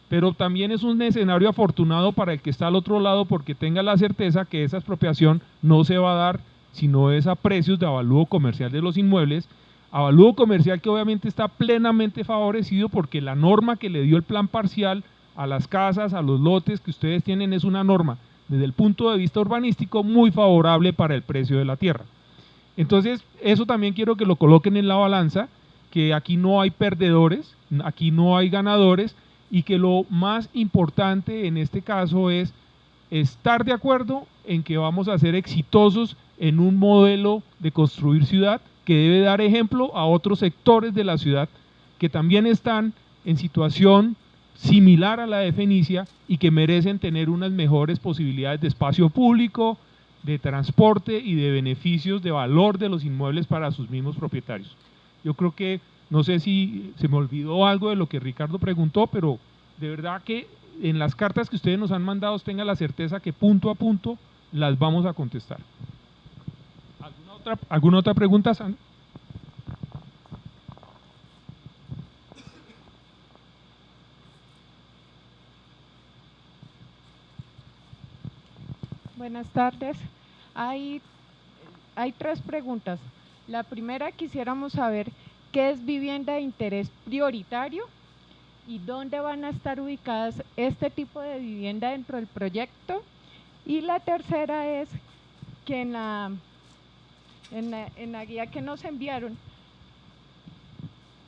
pero también es un escenario afortunado para el que está al otro lado porque tenga la certeza que esa expropiación no se va a dar sino es a precios de avalúo comercial de los inmuebles, avalúo comercial que obviamente está plenamente favorecido porque la norma que le dio el plan parcial a las casas, a los lotes que ustedes tienen es una norma desde el punto de vista urbanístico muy favorable para el precio de la tierra. Entonces, eso también quiero que lo coloquen en la balanza, que aquí no hay perdedores, aquí no hay ganadores, y que lo más importante en este caso es estar de acuerdo en que vamos a ser exitosos en un modelo de construir ciudad que debe dar ejemplo a otros sectores de la ciudad que también están en situación similar a la de Fenicia y que merecen tener unas mejores posibilidades de espacio público, de transporte y de beneficios de valor de los inmuebles para sus mismos propietarios. Yo creo que, no sé si se me olvidó algo de lo que Ricardo preguntó, pero de verdad que en las cartas que ustedes nos han mandado tengan la certeza que punto a punto las vamos a contestar. ¿Alguna otra pregunta, Sandra? Buenas tardes. Hay 3 preguntas. La primera, quisiéramos saber qué es vivienda de interés prioritario y dónde van a estar ubicadas este tipo de vivienda dentro del proyecto. Y la tercera es que en la guía que nos enviaron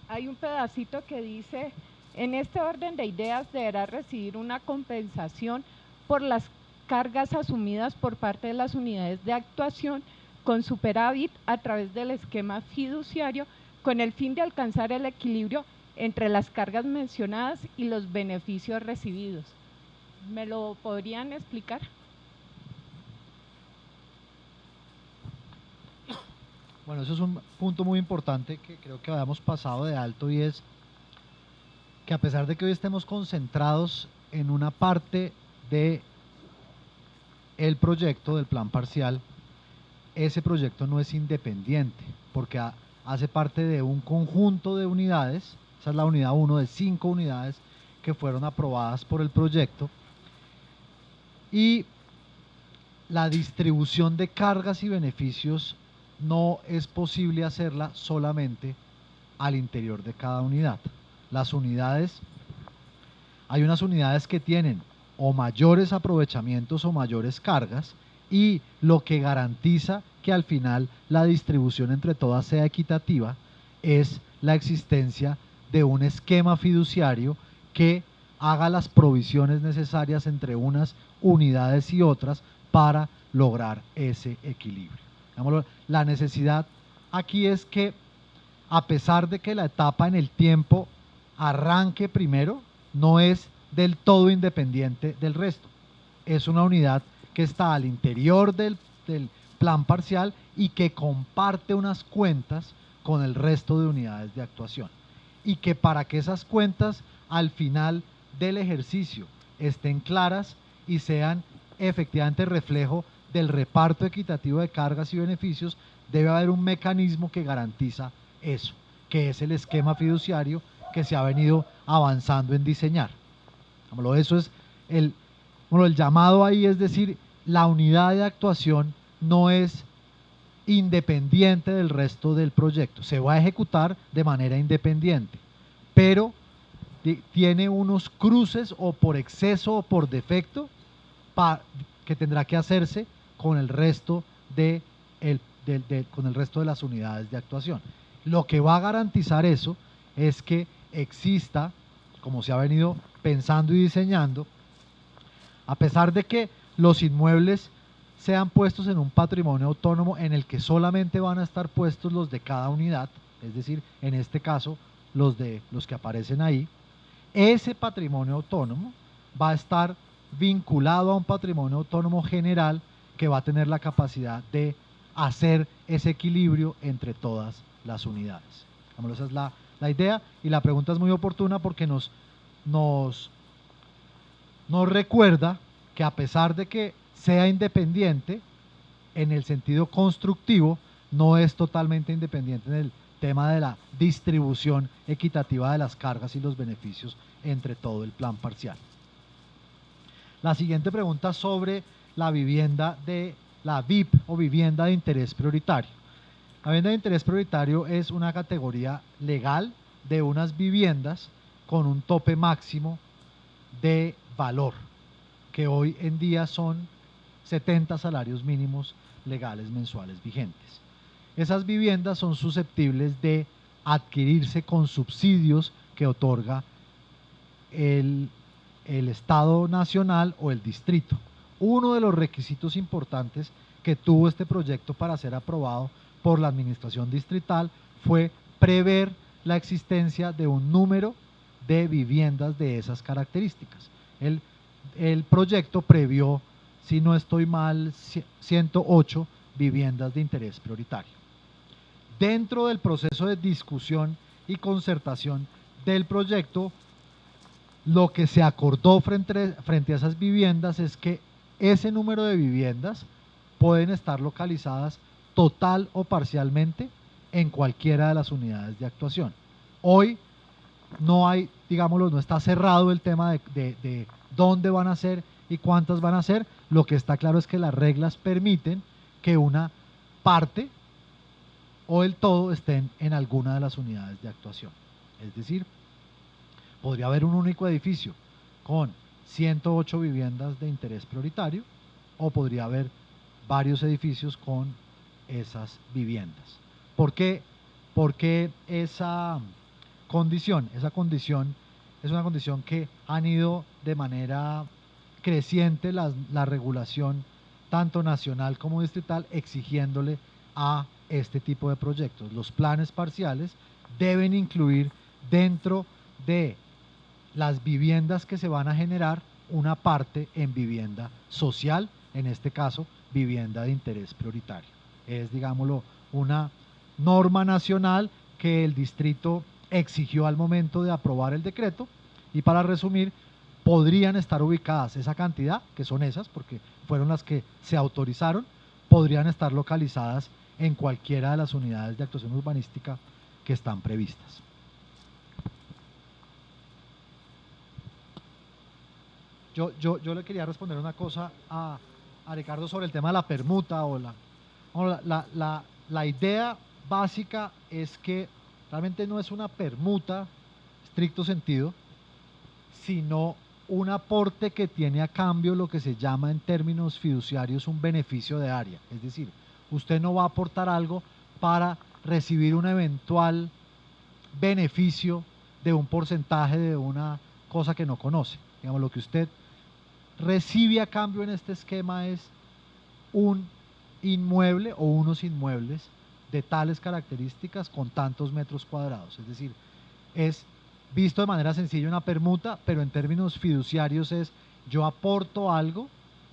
hay un pedacito que dice: en este orden de ideas deberá recibir una compensación por las cargas asumidas por parte de las unidades de actuación con superávit a través del esquema fiduciario, con el fin de alcanzar el equilibrio entre las cargas mencionadas y los beneficios recibidos. ¿Me lo podrían explicar? Bueno, eso es un punto muy importante que creo que habíamos pasado de alto, y es que a pesar de que hoy estemos concentrados en una parte de el proyecto del plan parcial, ese proyecto no es independiente, porque hace parte de un conjunto de unidades. Esa es la unidad 1 de 5 unidades que fueron aprobadas por el proyecto, y la distribución de cargas y beneficios no es posible hacerla solamente al interior de cada unidad. Las unidades, hay unas unidades que tienen o mayores aprovechamientos o mayores cargas, y lo que garantiza que al final la distribución entre todas sea equitativa es la existencia de un esquema fiduciario que haga las provisiones necesarias entre unas unidades y otras para lograr ese equilibrio. La necesidad aquí es que, a pesar de que la etapa en el tiempo arranque primero, no es del todo independiente del resto. Es una unidad que está al interior del plan parcial y que comparte unas cuentas con el resto de unidades de actuación. Y que para que esas cuentas al final del ejercicio estén claras y sean efectivamente reflejo del reparto equitativo de cargas y beneficios, debe haber un mecanismo que garantiza eso, que es el esquema fiduciario que se ha venido avanzando en diseñar. Eso es el llamado ahí, es decir, la unidad de actuación no es independiente del resto del proyecto, se va a ejecutar de manera independiente, pero tiene unos cruces o por exceso o por defecto que tendrá que hacerse con el resto con el resto de las unidades de actuación. Lo que va a garantizar eso es que exista, como se ha venido pensando y diseñando, a pesar de que los inmuebles sean puestos en un patrimonio autónomo en el que solamente van a estar puestos los de cada unidad, es decir, en este caso los que aparecen ahí, ese patrimonio autónomo va a estar vinculado a un patrimonio autónomo general que va a tener la capacidad de hacer ese equilibrio entre todas las unidades. Esa es la idea, y la pregunta es muy oportuna porque nos recuerda que, a pesar de que sea independiente en el sentido constructivo, no es totalmente independiente en el tema de la distribución equitativa de las cargas y los beneficios entre todo el plan parcial. La siguiente pregunta sobre la vivienda de la VIP o vivienda de interés prioritario. La vivienda de interés prioritario es una categoría legal de unas viviendas con un tope máximo de valor, que hoy en día son 70 salarios mínimos legales mensuales vigentes. Esas viviendas son susceptibles de adquirirse con subsidios que otorga el Estado nacional o el distrito. Uno de los requisitos importantes que tuvo este proyecto para ser aprobado por la administración distrital fue prever la existencia de un número de viviendas de esas características. El proyecto previó, si no estoy mal, 108 viviendas de interés prioritario. Dentro del proceso de discusión y concertación del proyecto, lo que se acordó frente a esas viviendas es que ese número de viviendas pueden estar localizadas total o parcialmente en cualquiera de las unidades de actuación. Hoy no hay, digámoslo, no está cerrado el tema de dónde van a ser y cuántas van a ser. Lo que está claro es que las reglas permiten que una parte o el todo estén en alguna de las unidades de actuación. Es decir, Podría haber un único edificio con 108 viviendas de interés prioritario, o podría haber varios edificios con esas viviendas. ¿Por qué? Porque esa condición es una condición que han ido de manera creciente la regulación tanto nacional como distrital exigiéndole a este tipo de proyectos. Los planes parciales deben incluir dentro de las viviendas que se van a generar una parte en vivienda social, en este caso vivienda de interés prioritario. Es, digámoslo, una norma nacional que el distrito exigió al momento de aprobar el decreto, y para resumir, podrían estar ubicadas esa cantidad, que son esas, porque fueron las que se autorizaron, podrían estar localizadas en cualquiera de las unidades de actuación urbanística que están previstas. Yo le quería responder una cosa a Ricardo sobre el tema de la permuta o la idea básica es que realmente no es una permuta estricto sentido, sino un aporte que tiene a cambio lo que se llama en términos fiduciarios un beneficio de área. Es decir, usted no va a aportar algo para recibir un eventual beneficio de un porcentaje de una cosa que no conoce. Digamos, lo que usted recibe a cambio en este esquema es un inmueble o unos inmuebles de tales características con tantos metros cuadrados. Es decir, es visto de manera sencilla una permuta, pero en términos fiduciarios es yo aporto algo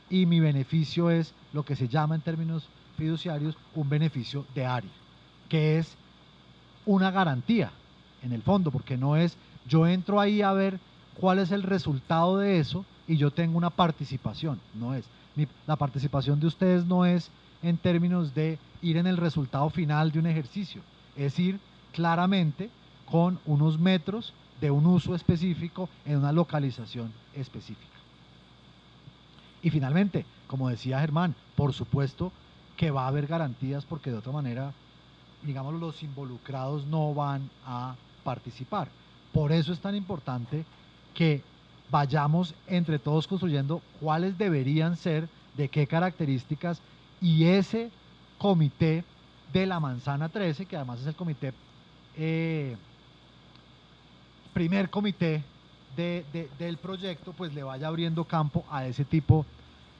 y mi beneficio es lo que se llama en términos fiduciarios un beneficio de área, que es una garantía en el fondo, porque no es yo entro ahí a ver cuál es el resultado de eso y yo tengo una participación, no es. La participación de ustedes no es en términos de ir en el resultado final de un ejercicio, es ir claramente con unos metros de un uso específico en una localización específica. Y finalmente, como decía Germán, por supuesto que va a haber garantías, porque de otra manera, digamos, los involucrados no van a participar. Por eso es tan importante que vayamos entre todos construyendo cuáles deberían ser, de qué características, y ese comité de la Manzana 13, que además es el comité primer comité del proyecto, pues le vaya abriendo campo a ese tipo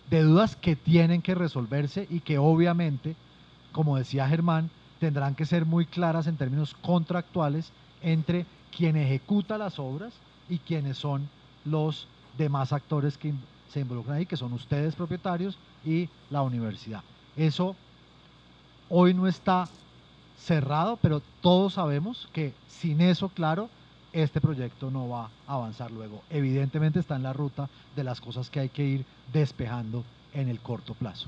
de dudas que tienen que resolverse y que obviamente, como decía Germán, tendrán que ser muy claras en términos contractuales entre quien ejecuta las obras y quienes son los demás actores que se involucran ahí, que son ustedes propietarios y la universidad. Eso hoy no está cerrado, pero todos sabemos que sin eso claro, este proyecto no va a avanzar luego. Evidentemente está en la ruta de las cosas que hay que ir despejando en el corto plazo.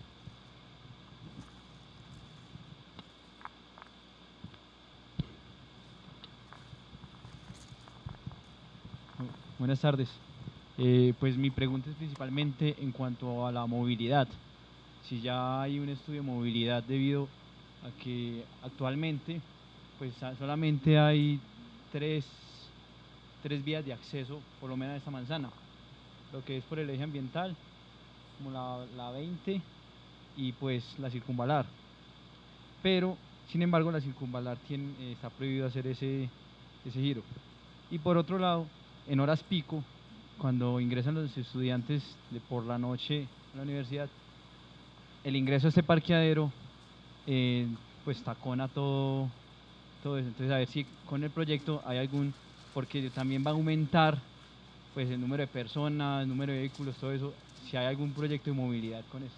Buenas tardes. Pues mi pregunta es principalmente en cuanto a la movilidad. Si ya hay un estudio de movilidad debido a que actualmente pues solamente hay tres vías de acceso, por lo menos a esta manzana, lo que es por el eje ambiental, como la 20 y pues la circunvalar. Pero, sin embargo, la circunvalar está prohibido hacer ese giro. Y por otro lado, en horas pico, cuando ingresan los estudiantes por la noche a la universidad, el ingreso a este parqueadero pues tacona todo eso. Entonces, a ver si con el proyecto hay algún, porque también va a aumentar pues el número de personas, el número de vehículos, todo eso, si hay algún proyecto de movilidad con eso.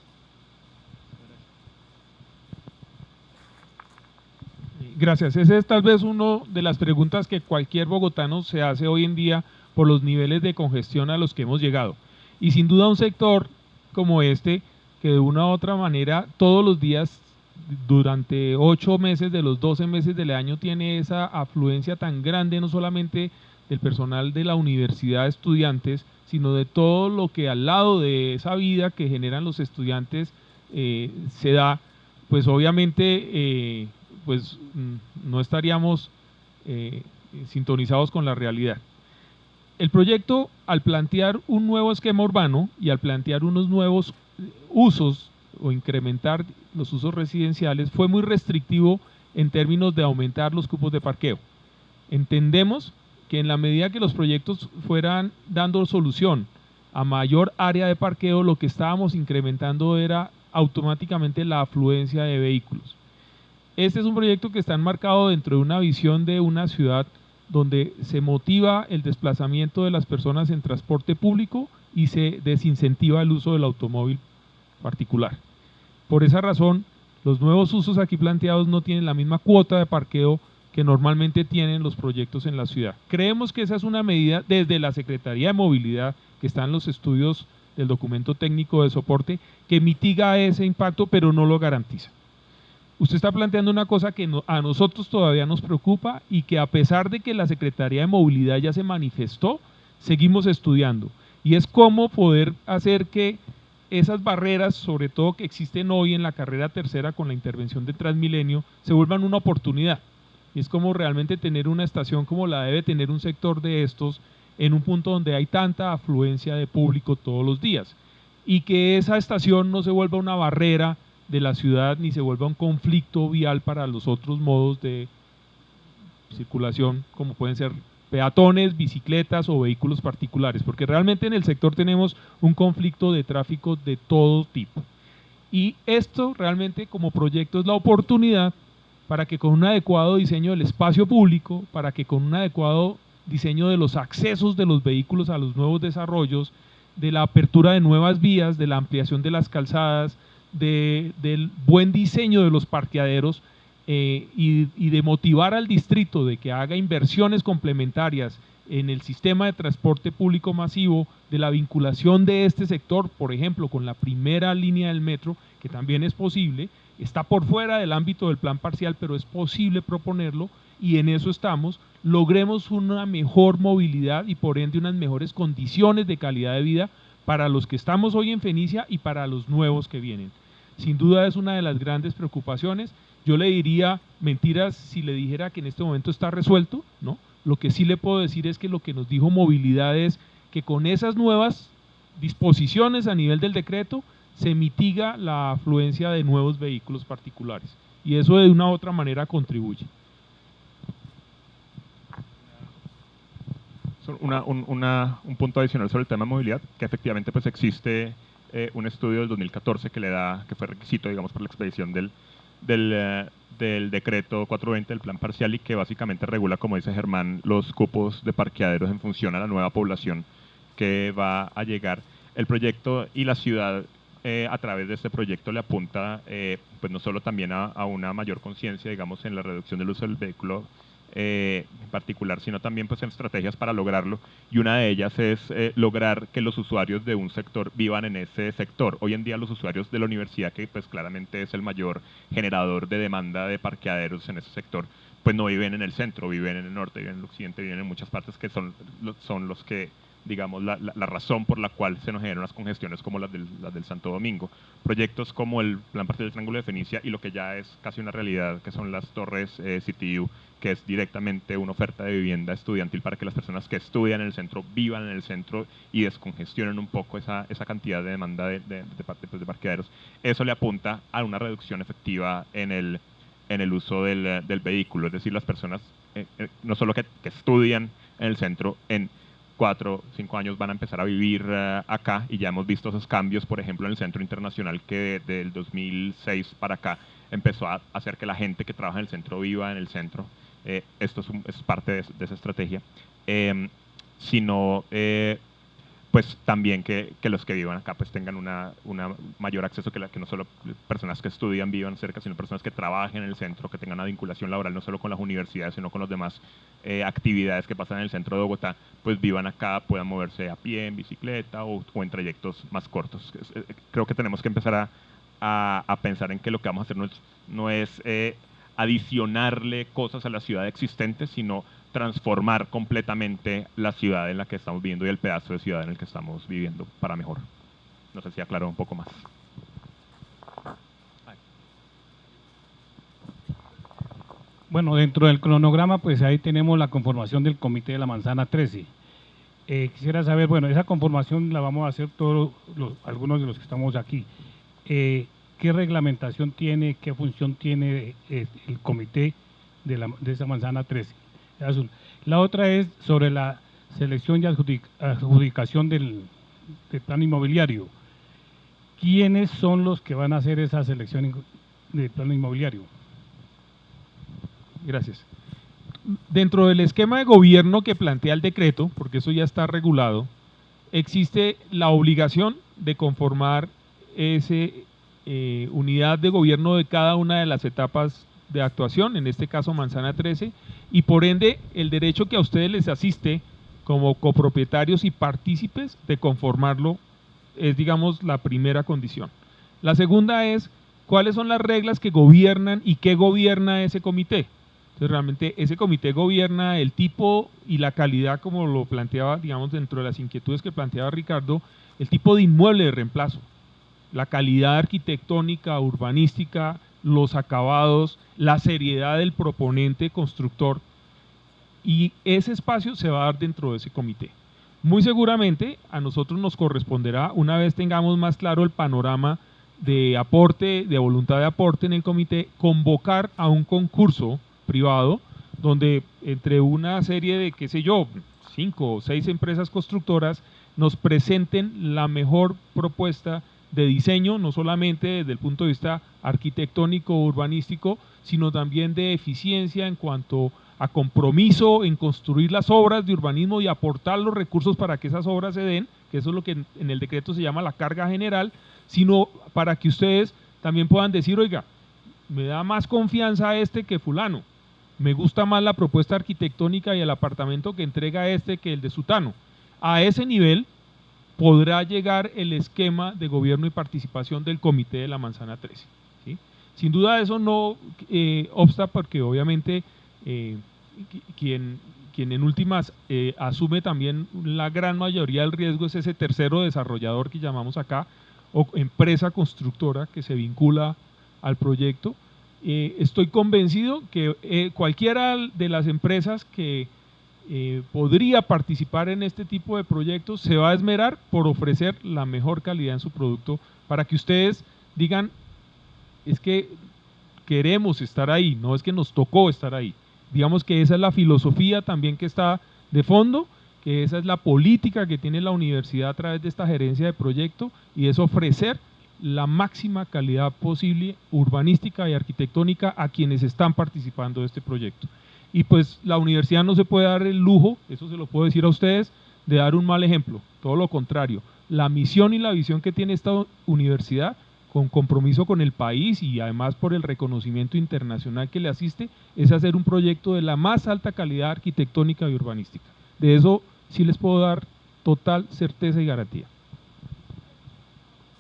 Gracias. Esa es tal vez una de las preguntas que cualquier bogotano se hace hoy en día por los niveles de congestión a los que hemos llegado. Y sin duda un sector como este, que de una u otra manera todos los días durante 8 meses de los 12 meses del año tiene esa afluencia tan grande, no solamente del personal de la universidad de estudiantes, sino de todo lo que al lado de esa vida que generan los estudiantes se da, pues obviamente pues no estaríamos sintonizados con la realidad. el proyecto, al plantear un nuevo esquema urbano y al plantear unos nuevos usos o incrementar los usos residenciales, fue muy restrictivo en términos de aumentar los cupos de parqueo. Entendemos que en la medida que los proyectos fueran dando solución a mayor área de parqueo, lo que estábamos incrementando era automáticamente la afluencia de vehículos. Este es un proyecto que está enmarcado dentro de una visión de una ciudad donde se motiva el desplazamiento de las personas en transporte público y se desincentiva el uso del automóvil particular. Por esa razón, los nuevos usos aquí planteados no tienen la misma cuota de parqueo que normalmente tienen los proyectos en la ciudad. Creemos que esa es una medida desde la Secretaría de Movilidad, que está en los estudios del documento técnico de soporte, que mitiga ese impacto, pero no lo garantiza. Usted está planteando una cosa que a nosotros todavía nos preocupa y que a pesar de que la Secretaría de Movilidad ya se manifestó, seguimos estudiando. Y es cómo poder hacer que esas barreras, sobre todo que existen hoy en la carrera tercera con la intervención de Transmilenio, se vuelvan una oportunidad. Y es como realmente tener una estación como la debe tener un sector de estos en un punto donde hay tanta afluencia de público todos los días. Y que esa estación no se vuelva una barrera de la ciudad ni se vuelva un conflicto vial para los otros modos de circulación, como pueden ser peatones, bicicletas o vehículos particulares, porque realmente en el sector tenemos un conflicto de tráfico de todo tipo. Y esto realmente como proyecto es la oportunidad para que con un adecuado diseño del espacio público, para que con un adecuado diseño de los accesos de los vehículos a los nuevos desarrollos, de la apertura de nuevas vías, de la ampliación de las calzadas, del buen diseño de los parqueaderos y de motivar al distrito de que haga inversiones complementarias en el sistema de transporte público masivo, de la vinculación de este sector, por ejemplo, con la primera línea del metro, que también es posible, está por fuera del ámbito del plan parcial, pero es posible proponerlo y en eso estamos, logremos una mejor movilidad y por ende unas mejores condiciones de calidad de vida para los que estamos hoy en Fenicia y para los nuevos que vienen. Sin duda es una de las grandes preocupaciones. Yo le diría mentiras si le dijera que en este momento está resuelto, ¿no? Lo que sí le puedo decir es que lo que nos dijo Movilidad es que con esas nuevas disposiciones a nivel del decreto se mitiga la afluencia de nuevos vehículos particulares y eso de una u otra manera contribuye. Un punto adicional sobre el tema de movilidad, que efectivamente pues existe un estudio del 2014 que fue requisito, digamos, para la expedición del decreto 420 del plan parcial y que básicamente regula, como dice Germán, los cupos de parqueaderos en función a la nueva población que va a llegar. El proyecto y la ciudad a través de este proyecto le apunta pues no solo también a una mayor conciencia, digamos, en la reducción del uso del vehículo en particular, sino también pues en estrategias para lograrlo, y una de ellas es lograr que los usuarios de un sector vivan en ese sector. Hoy en día los usuarios de la universidad, que pues claramente es el mayor generador de demanda de parqueaderos en ese sector, pues no viven en el centro, viven en el norte, viven en el occidente, viven en muchas partes que son los que, digamos, la razón por la cual se nos generan unas congestiones como las del Santo Domingo. Proyectos como el Plan Parcial del Triángulo de Fenicia y lo que ya es casi una realidad, que son las torres CTU, que es directamente una oferta de vivienda estudiantil para que las personas que estudian en el centro vivan en el centro y descongestionen un poco esa cantidad de demanda de parqueaderos. Eso le apunta a una reducción efectiva en el uso del vehículo, es decir, las personas no solo que estudian en el centro, en 4 o 5 años van a empezar a vivir acá, y ya hemos visto esos cambios, por ejemplo, en el Centro Internacional, que del 2006 para acá empezó a hacer que la gente que trabaja en el centro viva en el centro. Esto es parte de esa estrategia, sino pues también que los que vivan acá pues tengan una mayor acceso, que no solo personas que estudian vivan cerca, sino personas que trabajen en el centro, que tengan una vinculación laboral no solo con las universidades, sino con las demás actividades que pasan en el centro de Bogotá, pues vivan acá, puedan moverse a pie, en bicicleta o en trayectos más cortos. Creo que tenemos que empezar a pensar en que lo que vamos a hacer no es adicionarle cosas a la ciudad existente, sino transformar completamente la ciudad en la que estamos viviendo y el pedazo de ciudad en el que estamos viviendo para mejor. No sé si aclaro un poco más. Bueno, dentro del cronograma, pues ahí tenemos la conformación del Comité de la Manzana 13. Quisiera saber, bueno, esa conformación la vamos a hacer algunos de los que estamos aquí. ¿Qué reglamentación tiene, qué función tiene el comité de esa manzana 13? La otra es sobre la selección y adjudicación del plan inmobiliario. ¿Quiénes son los que van a hacer esa selección del plan inmobiliario? Gracias. Dentro del esquema de gobierno que plantea el decreto, porque eso ya está regulado, existe la obligación de conformar ese unidad de gobierno de cada una de las etapas de actuación, en este caso Manzana 13, y por ende el derecho que a ustedes les asiste como copropietarios y partícipes de conformarlo es, digamos, la primera condición. La segunda es cuáles son las reglas que gobiernan y qué gobierna ese comité. Entonces, realmente ese comité gobierna el tipo y la calidad, como lo planteaba, digamos, dentro de las inquietudes que planteaba Ricardo, el tipo de inmueble de reemplazo, la calidad arquitectónica, urbanística, los acabados, la seriedad del proponente constructor, y ese espacio se va a dar dentro de ese comité. Muy seguramente a nosotros nos corresponderá, una vez tengamos más claro el panorama de aporte, de voluntad de aporte en el comité, convocar a un concurso privado donde entre una serie de, qué sé yo, 5 o 6 empresas constructoras nos presenten la mejor propuesta de diseño, no solamente desde el punto de vista arquitectónico o urbanístico, sino también de eficiencia en cuanto a compromiso en construir las obras de urbanismo y aportar los recursos para que esas obras se den, que eso es lo que en el decreto se llama la carga general, sino para que ustedes también puedan decir, oiga, me da más confianza este que fulano, me gusta más la propuesta arquitectónica y el apartamento que entrega este que el de sutano. A ese nivel podrá llegar el esquema de gobierno y participación del comité de la Manzana 13. ¿Sí? Sin duda eso no obsta porque obviamente quien en últimas asume también la gran mayoría del riesgo es ese tercero desarrollador que llamamos acá, o empresa constructora que se vincula al proyecto. Estoy convencido que cualquiera de las empresas que podría participar en este tipo de proyectos se va a esmerar por ofrecer la mejor calidad en su producto para que ustedes digan, es que queremos estar ahí, no es que nos tocó estar ahí. Digamos que esa es la filosofía también que está de fondo, que esa es la política que tiene la universidad a través de esta gerencia de proyecto, y es ofrecer la máxima calidad posible urbanística y arquitectónica a quienes están participando de este proyecto. Y pues la universidad no se puede dar el lujo, eso se lo puedo decir a ustedes, de dar un mal ejemplo, todo lo contrario. La misión y la visión que tiene esta universidad, con compromiso con el país y además por el reconocimiento internacional que le asiste, es hacer un proyecto de la más alta calidad arquitectónica y urbanística. De eso sí les puedo dar total certeza y garantía.